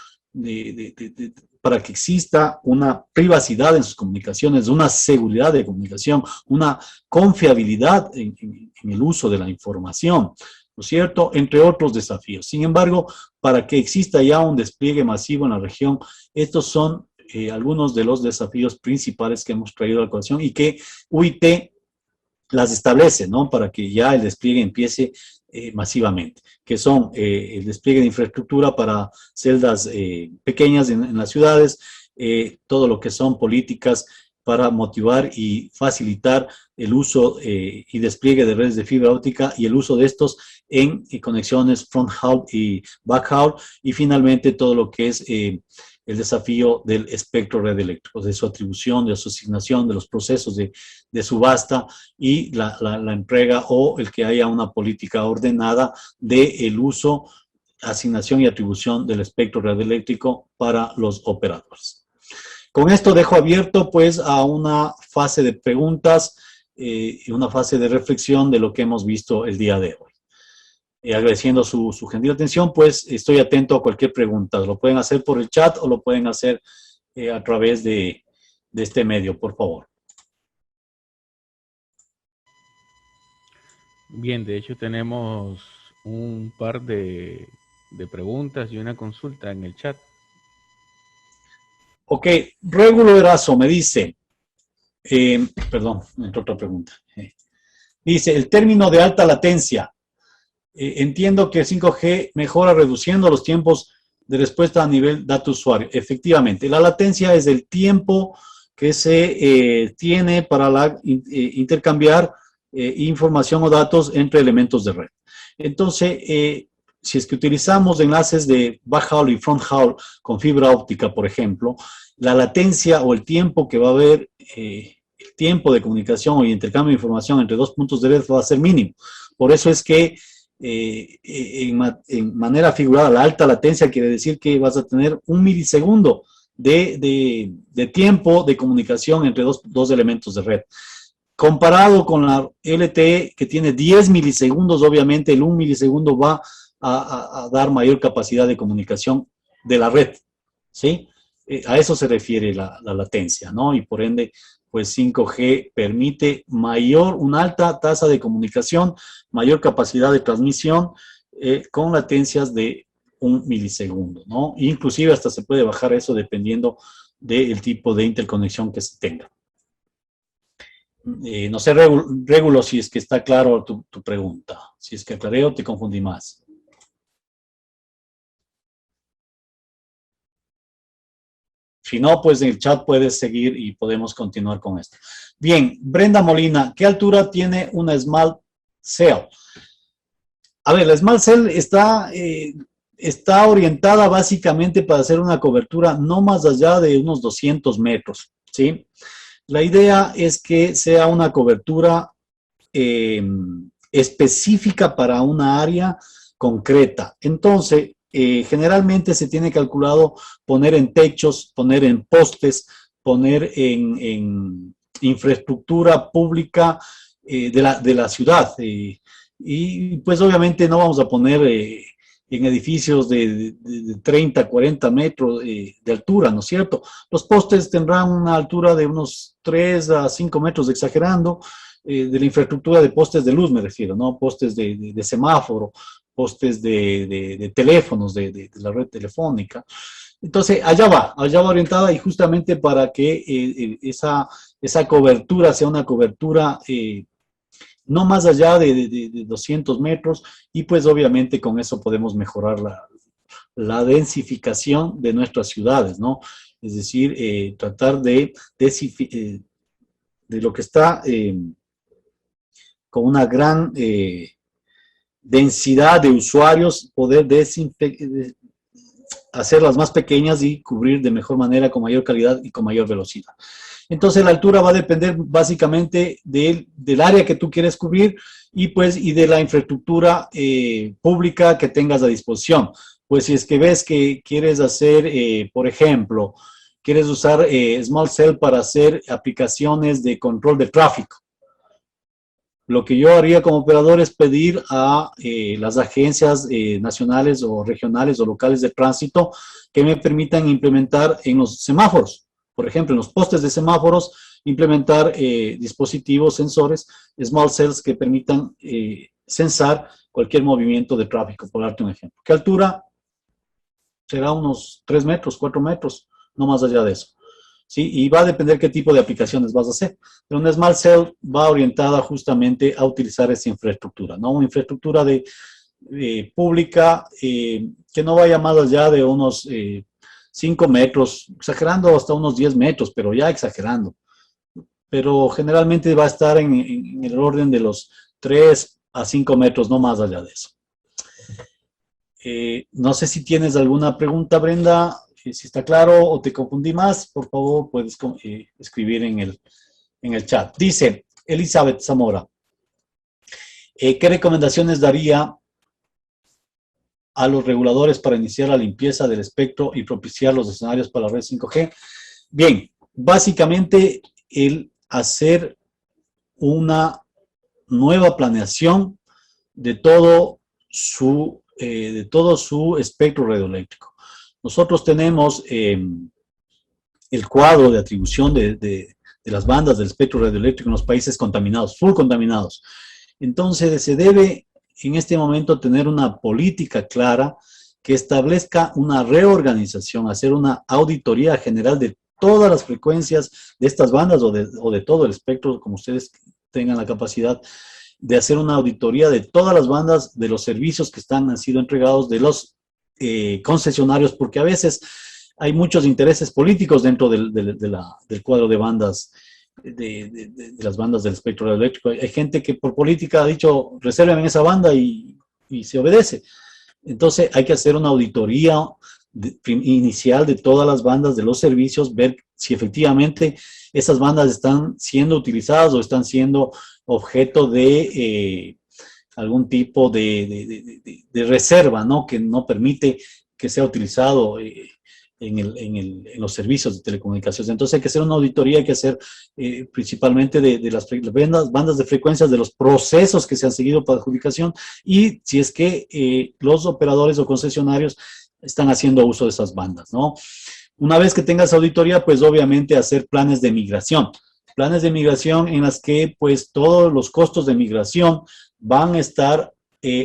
para que exista una privacidad en sus comunicaciones, una seguridad de comunicación, una confiabilidad en el uso de la información, ¿no es cierto? Entre otros desafíos. Sin embargo, para que exista ya un despliegue masivo en la región, estos son algunos de los desafíos principales que hemos traído a la colación y que UIT las establece, ¿no? Para que ya el despliegue empiece masivamente, que son el despliegue de infraestructura para celdas pequeñas en las ciudades, todo lo que son políticas para motivar y facilitar el uso y despliegue de redes de fibra óptica y el uso de estos en conexiones front haul y back haul, y finalmente todo lo que es el desafío del espectro radioeléctrico, de su atribución, de su asignación, de los procesos de subasta y la entrega o el que haya una política ordenada del uso, asignación y atribución del espectro radioeléctrico para los operadores. Con esto dejo abierto pues a una fase de preguntas y una fase de reflexión de lo que hemos visto el día de hoy. Agradeciendo su gentil atención, pues estoy atento a cualquier pregunta. Lo pueden hacer por el chat o lo pueden hacer a través de este medio, por favor. Bien, de hecho tenemos un par de preguntas y una consulta en el chat. Ok, Régulo Erazo me dice, perdón, entró otra pregunta. Dice, el término de alta latencia. Entiendo que el 5G mejora reduciendo los tiempos de respuesta a nivel dato usuario. Efectivamente, la latencia es el tiempo que se tiene para intercambiar información o datos entre elementos de red. Entonces, si es que utilizamos enlaces de backhaul y fronthaul con fibra óptica, por ejemplo, la latencia o el tiempo que va a haber, el tiempo de comunicación y intercambio de información entre dos puntos de red va a ser mínimo. Por eso es que en manera figurada, la alta latencia quiere decir que vas a tener 1 milisegundo de tiempo de comunicación entre dos elementos de red. Comparado con la LTE, que tiene 10 milisegundos, obviamente el 1 milisegundo va a dar mayor capacidad de comunicación de la red, ¿sí? A eso se refiere la latencia, ¿no? Y por ende, pues 5G permite una alta tasa de comunicación, mayor capacidad de transmisión, con latencias de 1 milisegundo, ¿no? Inclusive hasta se puede bajar eso dependiendo del tipo de interconexión que se tenga. No sé, Régulo, si es que está claro tu pregunta. Si es que aclaré o te confundí más. Si no, pues en el chat puedes seguir y podemos continuar con esto. Bien, Brenda Molina, ¿qué altura tiene una Small Cell? A ver, la Small Cell está orientada básicamente para hacer una cobertura no más allá de unos 200 metros, ¿sí? La idea es que sea una cobertura específica para una área concreta. Entonces, generalmente se tiene calculado poner en techos, poner en postes, poner en infraestructura pública de la ciudad. Y pues obviamente no vamos a poner en edificios de 30, 40 metros de altura, ¿no es cierto? Los postes tendrán una altura de unos 3 a 5 metros, exagerando, de la infraestructura de postes de luz, me refiero, ¿no? Postes de semáforo, postes de teléfonos, de la red telefónica. Entonces, allá va orientada y justamente para que esa cobertura sea una cobertura no más allá de 200 metros y pues obviamente con eso podemos mejorar la densificación de nuestras ciudades, ¿no? Es decir, tratar de lo que está con una gran densidad de usuarios, poder hacerlas más pequeñas y cubrir de mejor manera, con mayor calidad y con mayor velocidad. Entonces la altura va a depender básicamente del área que tú quieres cubrir y de la infraestructura pública que tengas a disposición. Pues si es que ves que quieres hacer, por ejemplo, quieres usar Small Cell para hacer aplicaciones de control de tráfico. Lo que yo haría como operador es pedir a las agencias nacionales o regionales o locales de tránsito que me permitan implementar en los semáforos, por ejemplo, en los postes de semáforos, implementar dispositivos, sensores, small cells que permitan censar cualquier movimiento de tráfico, por darte un ejemplo. ¿Qué altura? Será unos 3 metros, 4 metros, no más allá de eso. ¿Sí? Y va a depender qué tipo de aplicaciones vas a hacer. Pero una Small Cell va orientada justamente a utilizar esa infraestructura, ¿no? Una infraestructura pública que no vaya más allá de unos 5 metros, exagerando hasta unos 10 metros, pero ya exagerando. Pero generalmente va a estar en el orden de los 3 a 5 metros, no más allá de eso. No sé si tienes alguna pregunta, Brenda. Si está claro o te confundí más, por favor, puedes escribir en el chat. Dice Elizabeth Zamora, ¿qué recomendaciones daría a los reguladores para iniciar la limpieza del espectro y propiciar los escenarios para la red 5G? Bien, básicamente el hacer una nueva planeación de todo su espectro radioeléctrico. Nosotros tenemos el cuadro de atribución de las bandas del espectro radioeléctrico en los países contaminados, full contaminados. Entonces se debe en este momento tener una política clara que establezca una reorganización, hacer una auditoría general de todas las frecuencias de estas bandas o de todo el espectro, como ustedes tengan la capacidad de hacer una auditoría de todas las bandas, de los servicios que han sido entregados, de los concesionarios, porque a veces hay muchos intereses políticos dentro del cuadro de bandas, de las bandas del espectro eléctrico. Hay gente que por política ha dicho, resérvenme en esa banda y se obedece. Entonces hay que hacer una auditoría inicial de todas las bandas de los servicios, ver si efectivamente esas bandas están siendo utilizadas o están siendo objeto de algún tipo de reserva, ¿no? Que no permite que sea utilizado en los servicios de telecomunicaciones. Entonces hay que hacer una auditoría, hay que hacer principalmente de las bandas de frecuencias, de los procesos que se han seguido para adjudicación y si es que los operadores o concesionarios están haciendo uso de esas bandas, ¿no? Una vez que tengas auditoría, pues obviamente hacer planes de migración. Planes de migración en las que pues todos los costos de migración van a estar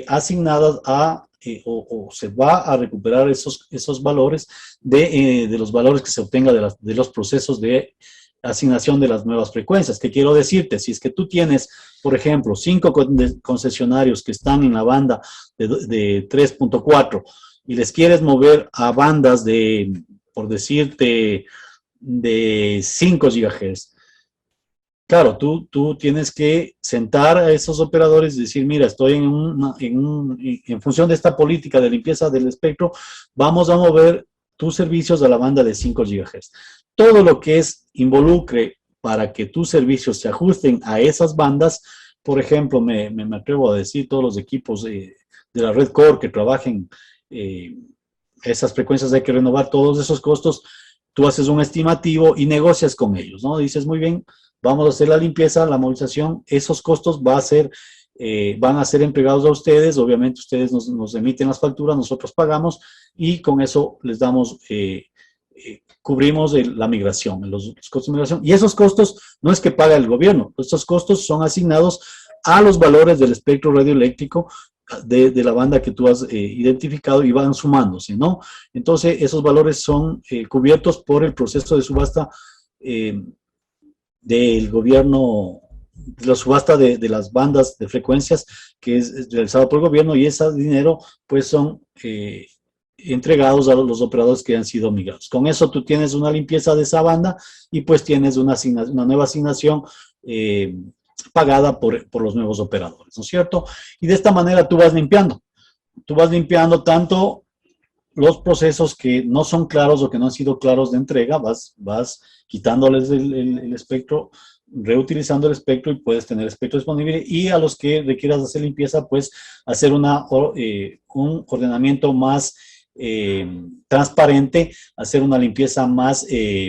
asignados a o se va a recuperar esos valores de los valores que se obtenga de los procesos de asignación de las nuevas frecuencias. ¿Qué quiero decirte? Si es que tú tienes, por ejemplo, 5 concesionarios que están en la banda de 3.4 y les quieres mover a bandas de, por decirte, de 5 GHz, claro, tú tienes que sentar a esos operadores y decir, mira, estoy en función de esta política de limpieza del espectro, vamos a mover tus servicios a la banda de 5 GHz. Todo lo que involucre para que tus servicios se ajusten a esas bandas, por ejemplo, me atrevo a decir, todos los equipos de la red core que trabajen esas frecuencias, hay que renovar todos esos costos, tú haces un estimativo y negocias con ellos, ¿no? Dices, muy bien, vamos a hacer la limpieza, la movilización, esos costos van a ser entregados a ustedes, obviamente ustedes nos emiten las facturas, nosotros pagamos y con eso les damos, cubrimos la migración, los costos de migración. Y esos costos no es que paga el gobierno, estos costos son asignados a los valores del espectro radioeléctrico de la banda que tú has identificado y van sumándose, ¿no? Entonces esos valores son cubiertos por el proceso de subasta del gobierno, de la subasta de las bandas de frecuencias que es realizado por el gobierno y ese dinero pues son entregados a los operadores que han sido migrados. Con eso tú tienes una limpieza de esa banda y pues tienes una nueva asignación pagada por los nuevos operadores, ¿no es cierto? Y de esta manera tú vas limpiando tanto los procesos que no son claros o que no han sido claros de entrega, vas quitándoles el espectro, reutilizando el espectro y puedes tener espectro disponible y a los que requieras hacer limpieza, pues hacer un ordenamiento más transparente, hacer una limpieza más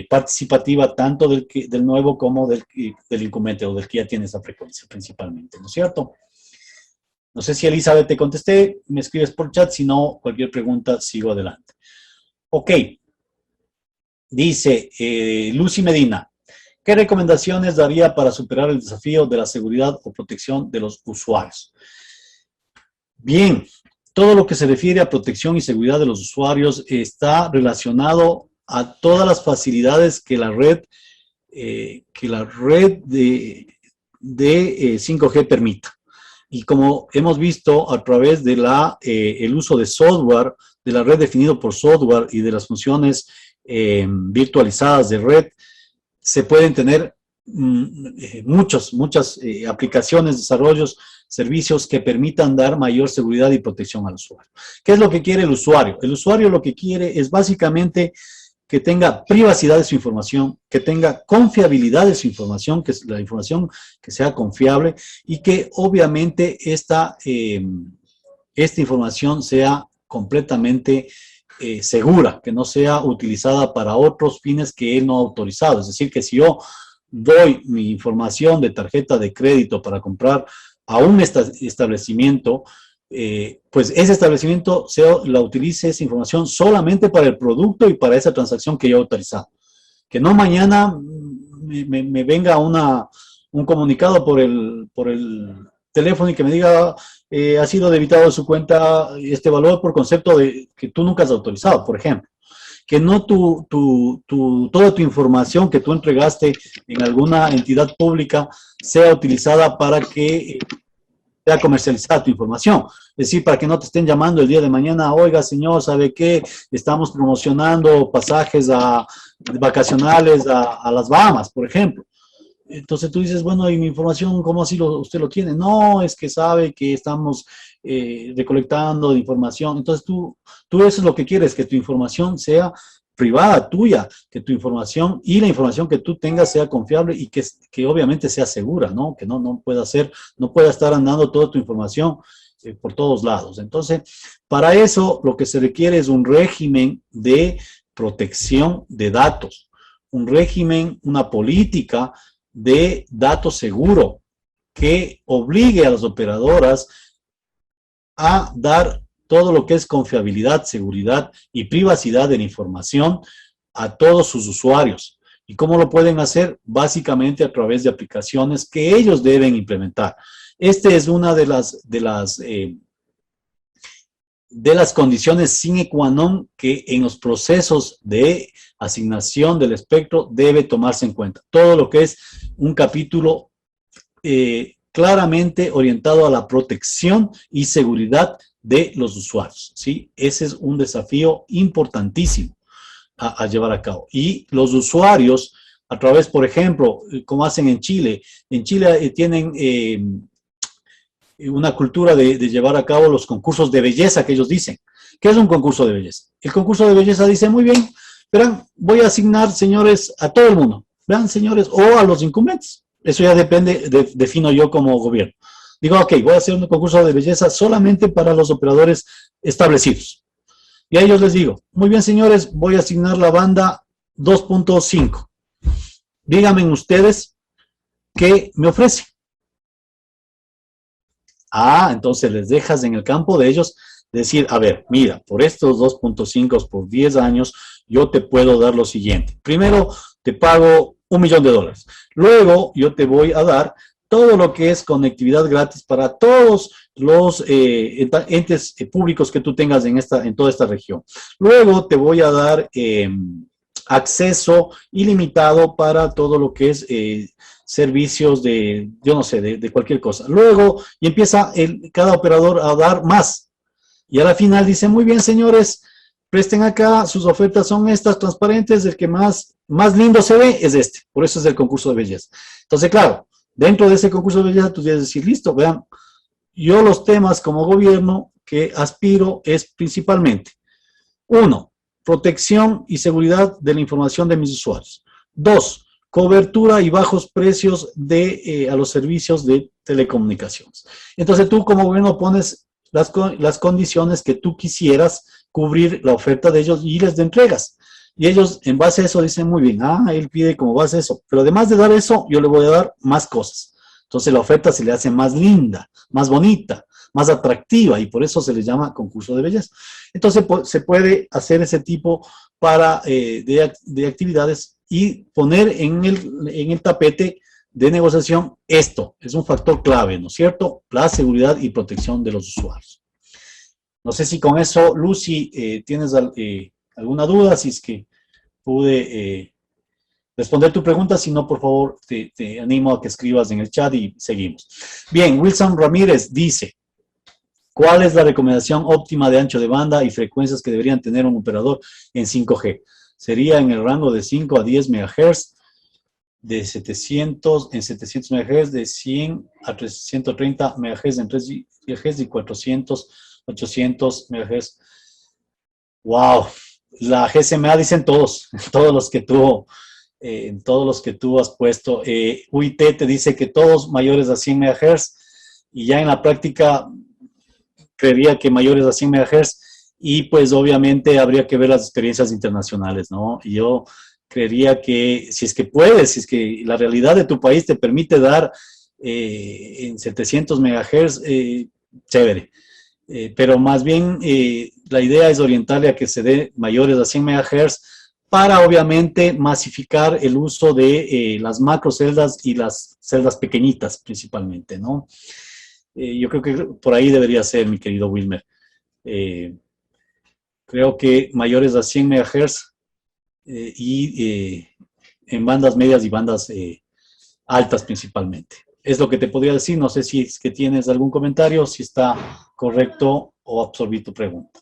participativa tanto del nuevo como del incumbente o del que ya tiene esa frecuencia principalmente, ¿no es cierto? No sé si Elizabeth te contesté, me escribes por chat, si no, cualquier pregunta, sigo adelante. Ok, dice Lucy Medina, ¿qué recomendaciones daría para superar el desafío de la seguridad o protección de los usuarios? Bien, todo lo que se refiere a protección y seguridad de los usuarios está relacionado a todas las facilidades que la red de 5G permita. Y como hemos visto a través de el uso de software, de la red definido por software y de las funciones virtualizadas de red, se pueden tener muchas aplicaciones, desarrollos, servicios que permitan dar mayor seguridad y protección al usuario. ¿Qué es lo que quiere el usuario? El usuario lo que quiere es básicamente que tenga privacidad de su información, que tenga confiabilidad de su información, que es la información que sea confiable y que obviamente esta información sea completamente segura, que no sea utilizada para otros fines que él no ha autorizado. Es decir, que si yo doy mi información de tarjeta de crédito para comprar a un establecimiento, pues ese establecimiento la utilice esa información solamente para el producto y para esa transacción que yo he autorizado. Que no mañana me venga un comunicado por el teléfono y que me diga, ha sido debitado de su cuenta este valor por concepto de que tú nunca has autorizado, por ejemplo. Que no toda tu información que tú entregaste en alguna entidad pública sea utilizada para que sea comercializada tu información. Es decir, para que no te estén llamando el día de mañana, oiga, señor, ¿sabe qué? Estamos promocionando pasajes vacacionales a las Bahamas, por ejemplo. Entonces tú dices, bueno, ¿y mi información cómo así usted lo tiene? No, es que sabe que estamos recolectando información. Entonces tú eso es lo que quieres, que tu información sea privada, tuya, que tu información y la información que tú tengas sea confiable y que obviamente sea segura, ¿no? Que no pueda estar andando toda tu información por todos lados. Entonces, para eso lo que se requiere es un régimen de protección de datos, un régimen, una política de datos seguro que obligue a las operadoras a dar todo lo que es confiabilidad, seguridad y privacidad de la información a todos sus usuarios. ¿Y cómo lo pueden hacer? Básicamente a través de aplicaciones que ellos deben implementar. Esta es una de las condiciones sine qua non que en los procesos de asignación del espectro debe tomarse en cuenta. Todo lo que es un capítulo claramente orientado a la protección y seguridad de los usuarios, ¿sí? Ese es un desafío importantísimo a llevar a cabo. Y los usuarios, a través, por ejemplo, como hacen en Chile tienen una cultura de llevar a cabo los concursos de belleza que ellos dicen. ¿Qué es un concurso de belleza? El concurso de belleza dice, muy bien, verán, voy a asignar, señores, a todo el mundo, vean, señores, o a los incumbentes. Eso ya depende, defino yo como gobierno. Digo, ok, voy a hacer un concurso de belleza solamente para los operadores establecidos. Y a ellos les digo, muy bien, señores, voy a asignar la banda 2.5. Díganme ustedes qué me ofrece. Entonces les dejas en el campo de ellos decir, a ver, mira, por estos 2.5 por 10 años, yo te puedo dar lo siguiente. Primero, te pago $1.000.000. Luego, yo te voy a dar todo lo que es conectividad gratis para todos los entes públicos que tú tengas en toda esta región. Luego, te voy a dar acceso ilimitado para todo lo que es servicios yo no sé, de cualquier cosa. Luego, y empieza cada operador a dar más. Y a la final dice, muy bien, señores, presten acá, sus ofertas son estas, transparentes, el que más lindo se ve es este. Por eso es el concurso de belleza. Entonces, claro, dentro de ese concurso de belleza, tú tienes que decir, listo, vean, yo los temas como gobierno que aspiro es principalmente, 1, protección y seguridad de la información de mis usuarios. 2, cobertura y bajos precios a los servicios de telecomunicaciones. Entonces tú como gobierno pones las condiciones que tú quisieras cubrir la oferta de ellos y les entregas. Y ellos en base a eso dicen, muy bien, él pide como base eso, pero además de dar eso, yo le voy a dar más cosas. Entonces la oferta se le hace más linda, más bonita, más atractiva y por eso se le llama concurso de belleza. Entonces se puede hacer ese tipo de actividades y poner en el tapete de negociación esto. Es un factor clave, ¿no es cierto? La seguridad y protección de los usuarios. No sé si con eso, Lucy, tienes alguna duda, si es que pude responder tu pregunta, si no, por favor, te animo a que escribas en el chat y seguimos. Bien, Wilson Ramírez dice, ¿cuál es la recomendación óptima de ancho de banda y frecuencias que deberían tener un operador en 5G? Sería en el rango de 5 a 10 MHz, de 700 MHz, de 100 a 330 MHz en 3 GHz y 400, 800 MHz. ¡Wow! La GSMA dicen todos los que tú has puesto. UIT te dice que todos mayores a 100 MHz y ya en la práctica creería que mayores a 100 MHz y pues obviamente habría que ver las experiencias internacionales, ¿no? Y yo creería que si es que puedes, si es que la realidad de tu país te permite dar en 700 MHz, chévere. Pero más bien la idea es orientarle a que se dé mayores a 100 MHz para obviamente masificar el uso de las macroceldas y las celdas pequeñitas principalmente, ¿no? Yo creo que por ahí debería ser, mi querido Wilmer. Creo que mayores a 100 MHz y en bandas medias y bandas altas principalmente. Es lo que te podría decir. No sé si es que tienes algún comentario, si está correcto o absorbí tu pregunta.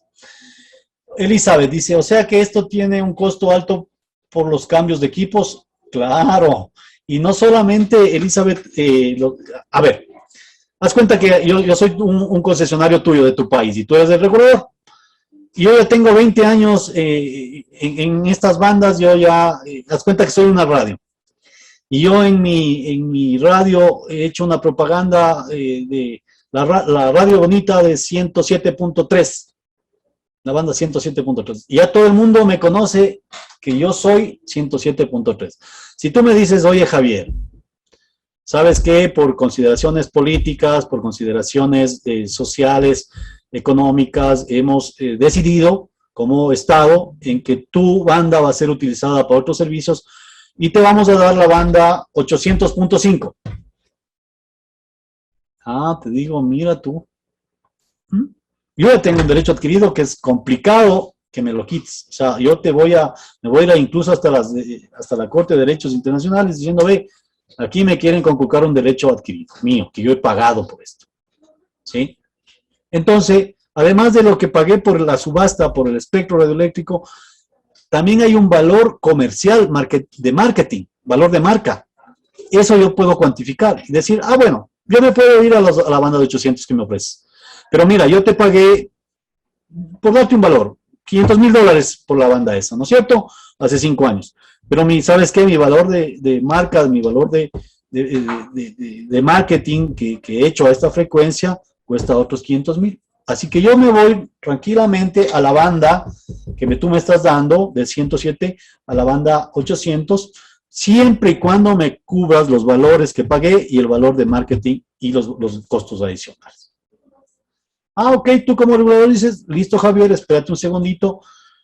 Elizabeth dice, o sea que esto tiene un costo alto por los cambios de equipos. Claro. Y no solamente, Elizabeth, a ver, haz cuenta que yo soy un concesionario tuyo de tu país y tú eres el regulador. Yo ya tengo 20 años en estas bandas, yo ya, haz cuenta que soy una radio. Y yo en mi radio he hecho una propaganda de la radio bonita de 107.3, la banda 107.3. Y ya todo el mundo me conoce que yo soy 107.3. Si tú me dices, oye Javier, ¿sabes qué? Por consideraciones políticas, por consideraciones sociales, económicas, hemos decidido como Estado en que tu banda va a ser utilizada para otros servicios y te vamos a dar la banda 800.5. Ah, te digo, mira tú. Yo ya tengo un derecho adquirido que es complicado que me lo quites. O sea, yo me voy a ir incluso hasta la Corte de Derechos Internacionales diciendo, ve, aquí me quieren conculcar un derecho adquirido mío, que yo he pagado por esto. ¿Sí? Entonces, además de lo que pagué por la subasta, por el espectro radioeléctrico, también hay un valor comercial de marketing, valor de marca. Eso yo puedo cuantificar y decir, bueno, yo me puedo ir a la banda de 800 que me ofreces. Pero mira, yo te pagué, por darte un valor, $500,000 por la banda esa, ¿no es cierto? Hace 5 años. Pero ¿sabes qué? Mi valor de marca, mi valor de marketing que he hecho a esta frecuencia cuesta otros 500,000. Así que yo me voy tranquilamente a la banda que tú me estás dando, del 107 a la banda 800, siempre y cuando me cubras los valores que pagué y el valor de marketing y los costos adicionales. Ok, tú como regulador dices, listo Javier, espérate un segundito,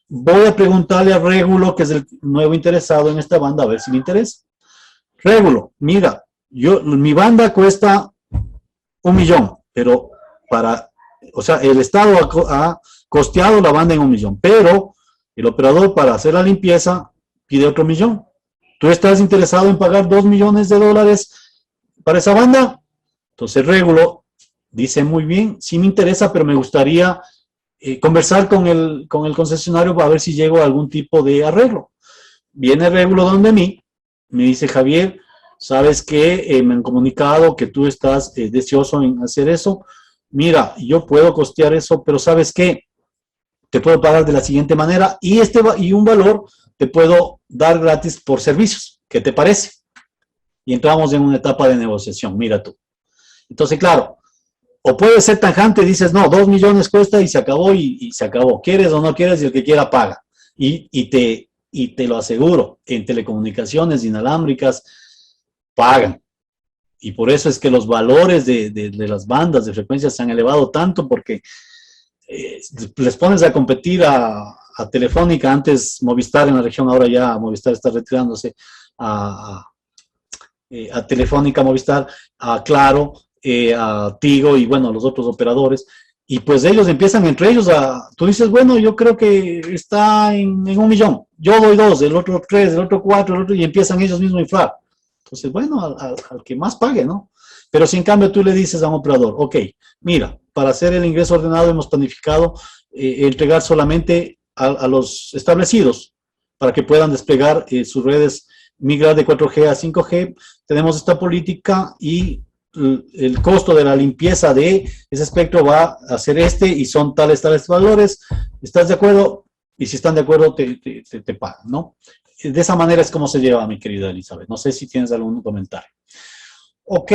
voy a preguntarle a Régulo, que es el nuevo interesado en esta banda, a ver si le interesa. Régulo, mira, mi banda cuesta 1,000,000, pero el Estado ha costeado la banda en 1,000,000, pero el operador para hacer la limpieza pide otro 1,000,000. ¿Tú estás interesado en pagar $2,000,000 para esa banda? Entonces Régulo dice, muy bien, sí me interesa, pero me gustaría conversar con el concesionario para ver si llego a algún tipo de arreglo. Viene Régulo donde mí, me dice, Javier, ¿sabes qué? Me han comunicado que tú estás deseoso en hacer eso. Mira, yo puedo costear eso, pero ¿sabes qué? Te puedo pagar de la siguiente manera y un valor te puedo dar gratis por servicios. ¿Qué te parece? Y entramos en una etapa de negociación, mira tú. Entonces, claro, o puede ser tajante, dices, no, 2,000,000 cuesta y se acabó y se acabó. ¿Quieres o no quieres? Y el que quiera paga. Y te lo aseguro, en telecomunicaciones inalámbricas pagan. Y por eso es que los valores de las bandas de frecuencia se han elevado tanto, porque les pones a competir a Telefónica, antes Movistar en la región, ahora ya Movistar está retirándose, a Telefónica, Movistar, a Claro, a Tigo y bueno, a los otros operadores. Y pues ellos empiezan entre ellos tú dices, bueno, yo creo que está en 1,000,000, yo doy 2, el otro 3, el otro 4, el otro, y empiezan ellos mismos a inflar. Entonces, bueno, al que más pague, ¿no? Pero si en cambio tú le dices a un operador, ok, mira, para hacer el ingreso ordenado hemos planificado entregar solamente a los establecidos para que puedan desplegar sus redes, migrar de 4G a 5G. Tenemos esta política y el costo de la limpieza de ese espectro va a ser y son tales valores. ¿Estás de acuerdo? Y si están de acuerdo, te pagan, ¿no? De esa manera es como se lleva, mi querida Elizabeth. No sé si tienes algún comentario. Ok.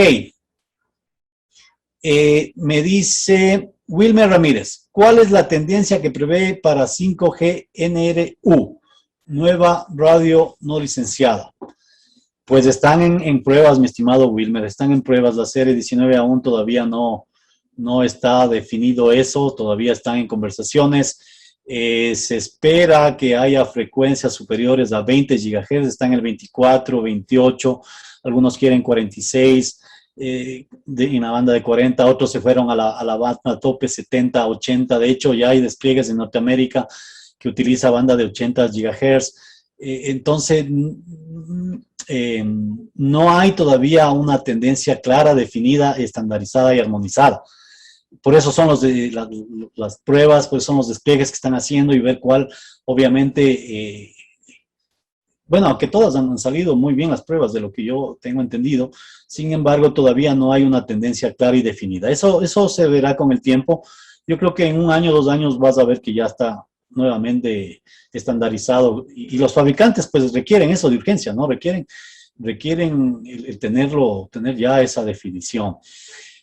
Me dice Wilmer Ramírez, ¿cuál es la tendencia que prevé para 5G NRU? Nueva radio no licenciada. Pues están en pruebas, mi estimado Wilmer, están en pruebas. La serie 19 aún todavía no está definido eso, todavía están en conversaciones. Se espera que haya frecuencias superiores a 20 GHz, están en el 24, 28, algunos quieren 46. en la banda de 40, otros se fueron a la banda tope 70, 80. De hecho, ya hay despliegues en Norteamérica que utiliza banda de 80 GHz. Entonces, no hay todavía una tendencia clara, definida, estandarizada y armonizada. Por eso son las pruebas, por eso son los despliegues que están haciendo y ver cuál, obviamente, bueno, aunque todas han salido muy bien las pruebas de lo que yo tengo entendido, sin embargo, todavía no hay una tendencia clara y definida. Eso se verá con el tiempo. Yo creo que en 1 año, 2 años vas a ver que ya está nuevamente estandarizado y los fabricantes pues requieren eso de urgencia, ¿no? Requieren tener ya esa definición.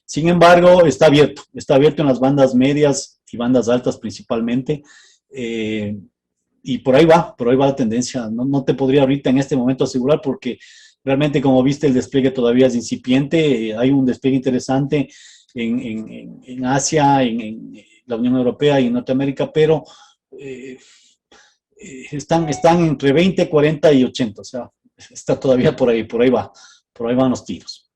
Sin embargo, está abierto en las bandas medias y bandas altas principalmente, y por ahí va la tendencia. No te podría ahorita en este momento asegurar porque realmente, como viste, el despliegue todavía es incipiente. Hay un despliegue interesante en Asia, en la Unión Europea y en Norteamérica, pero están entre 20, 40 y 80, o sea, está todavía por ahí van los tiros.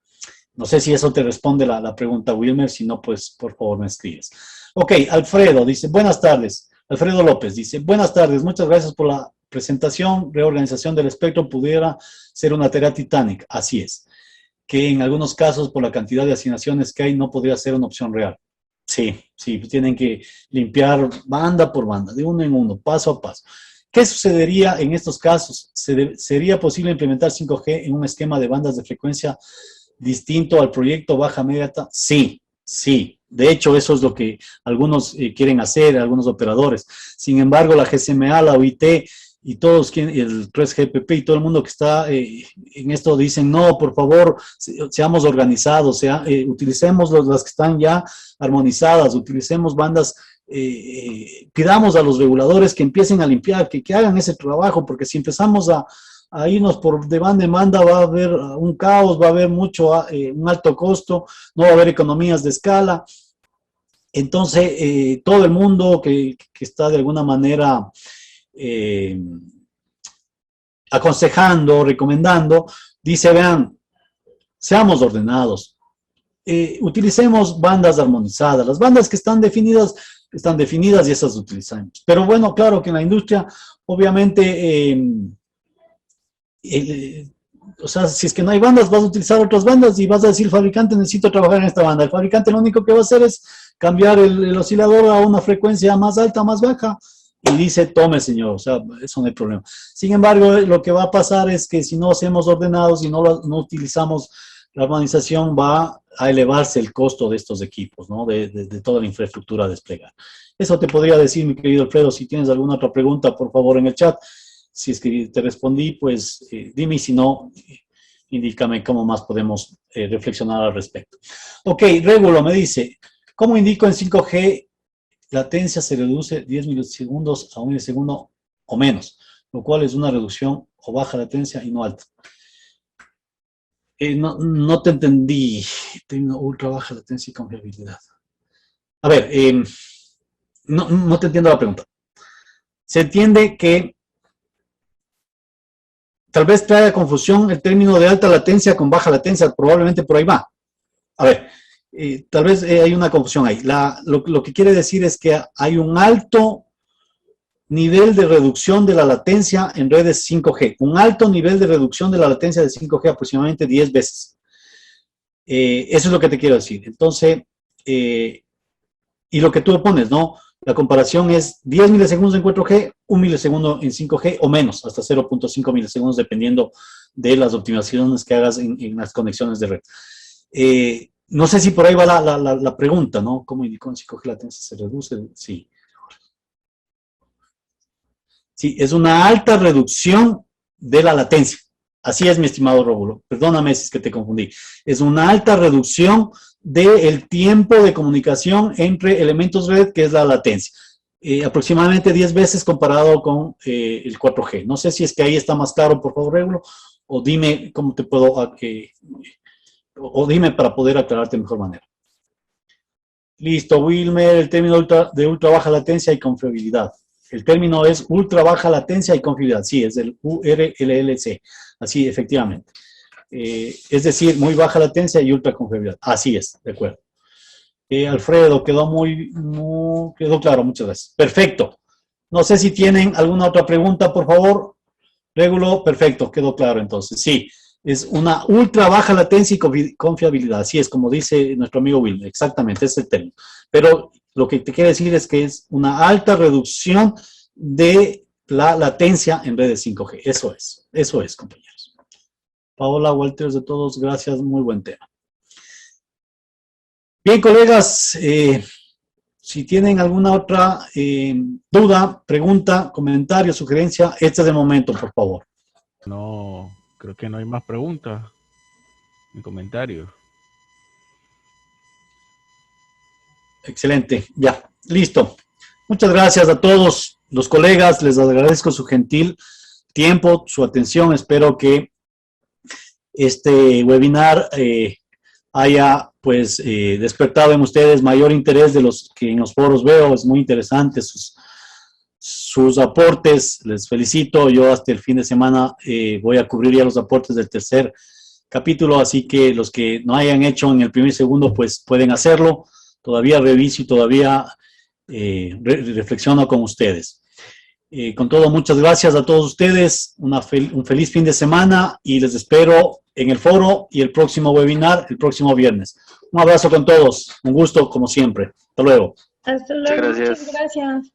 No sé si eso te responde la pregunta, Wilmer. Si no, pues por favor me escribes. Ok, Alfredo dice, buenas tardes. Alfredo López dice, buenas tardes, muchas gracias por la presentación. Reorganización del espectro pudiera ser una tarea titánica. Así es. Que en algunos casos, por la cantidad de asignaciones que hay, no podría ser una opción real. Sí, tienen que limpiar banda por banda, de uno en uno, paso a paso. ¿Qué sucedería en estos casos? ¿Sería posible implementar 5G en un esquema de bandas de frecuencia distinto al proyecto baja media alta? Sí. De hecho, eso es lo que algunos quieren hacer, algunos operadores. Sin embargo, la GSMA, la OIT y todos, el 3GPP y todo el mundo que está en esto dicen, no, por favor, seamos organizados, utilicemos las que están ya armonizadas, utilicemos bandas, pidamos a los reguladores que empiecen a limpiar, que hagan ese trabajo, porque si empezamos a irnos por de banda en banda va a haber un caos, va a haber un alto costo, no va a haber economías de escala. Entonces, todo el mundo que está de alguna manera aconsejando, recomendando, dice, vean, seamos ordenados, utilicemos bandas armonizadas, las bandas que están definidas y esas utilizamos. Pero bueno, claro que en la industria, obviamente, o sea, si es que no hay bandas, vas a utilizar otras bandas y vas a decir, fabricante, necesito trabajar en esta banda. El fabricante lo único que va a hacer es cambiar el oscilador a una frecuencia más alta, más baja, y dice, tome señor, o sea, eso no hay problema. Sin embargo, lo que va a pasar es que si no hacemos ordenados y no utilizamos la armonización, va a elevarse el costo de estos equipos, ¿no? De toda la infraestructura a desplegar. Eso te podría decir, mi querido Alfredo. Si tienes alguna otra pregunta, por favor, en el chat. Si es que te respondí, pues dime, y si no, indícame cómo más podemos reflexionar al respecto. Ok, Régulo me dice, ¿cómo indico en 5G latencia se reduce 10 milisegundos a 1 milisegundo o menos? Lo cual es una reducción o baja latencia y no alta. No te entendí. Tengo ultra baja latencia y confiabilidad. A ver, no te entiendo la pregunta. Se entiende que tal vez traiga confusión el término de alta latencia con baja latencia, probablemente por ahí va. A ver, tal vez hay una confusión ahí. Lo que quiere decir es que hay un alto nivel de reducción de la latencia en redes 5G. Un alto nivel de reducción de la latencia de 5G, aproximadamente 10 veces. Eso es lo que te quiero decir. Entonces, y lo que tú pones, ¿no? La comparación es 10 milisegundos en 4G, 1 milisegundo en 5G o menos, hasta 0.5 milisegundos, dependiendo de las optimizaciones que hagas en las conexiones de red. No sé si por ahí va la pregunta, ¿no? ¿Cómo indicó en 5G la latencia se reduce? Sí. Sí, es una alta reducción de la latencia. Así es, mi estimado Rómulo. Perdóname si es que te confundí. Es una alta reducción del tiempo de comunicación entre elementos red, que es la latencia. Aproximadamente 10 veces comparado con el 4G. No sé si es que ahí está más claro, por favor, Rómulo, o dime cómo te puedo, o dime para poder aclararte de mejor manera. Listo, Wilmer, el término de ultra baja latencia y confiabilidad. El término es ultra baja latencia y confiabilidad. Sí, es el URLLC. Así, efectivamente. Es decir, muy baja latencia y ultra confiabilidad. Así es, de acuerdo. Alfredo, quedó claro, muchas gracias. Perfecto. No sé si tienen alguna otra pregunta, por favor. Régulo, perfecto, quedó claro entonces. Sí, es una ultra baja latencia y confiabilidad. Así es, como dice nuestro amigo Will, exactamente, ese es el término. Pero lo que te quiero decir es que es una alta reducción de la latencia en redes 5G. Eso es, compañeros. Paola Walters, de todos, gracias, muy buen tema. Bien, colegas, si tienen alguna otra duda, pregunta, comentario, sugerencia, este es el momento, por favor. No, creo que no hay más preguntas ni comentarios. Excelente, ya, listo. Muchas gracias a todos los colegas, les agradezco su gentil tiempo, su atención. Espero que este webinar haya pues despertado en ustedes mayor interés de los que en los foros veo. Es muy interesante sus aportes, les felicito. Yo hasta el fin de semana voy a cubrir ya los aportes del tercer capítulo, así que los que no hayan hecho en el primer y segundo, pues pueden hacerlo. Todavía reviso y todavía reflexiono con ustedes. Con todo, muchas gracias a todos ustedes, un feliz fin de semana y les espero en el foro y el próximo webinar el próximo viernes. Un abrazo con todos, un gusto como siempre. Hasta luego. Hasta luego, muchas gracias.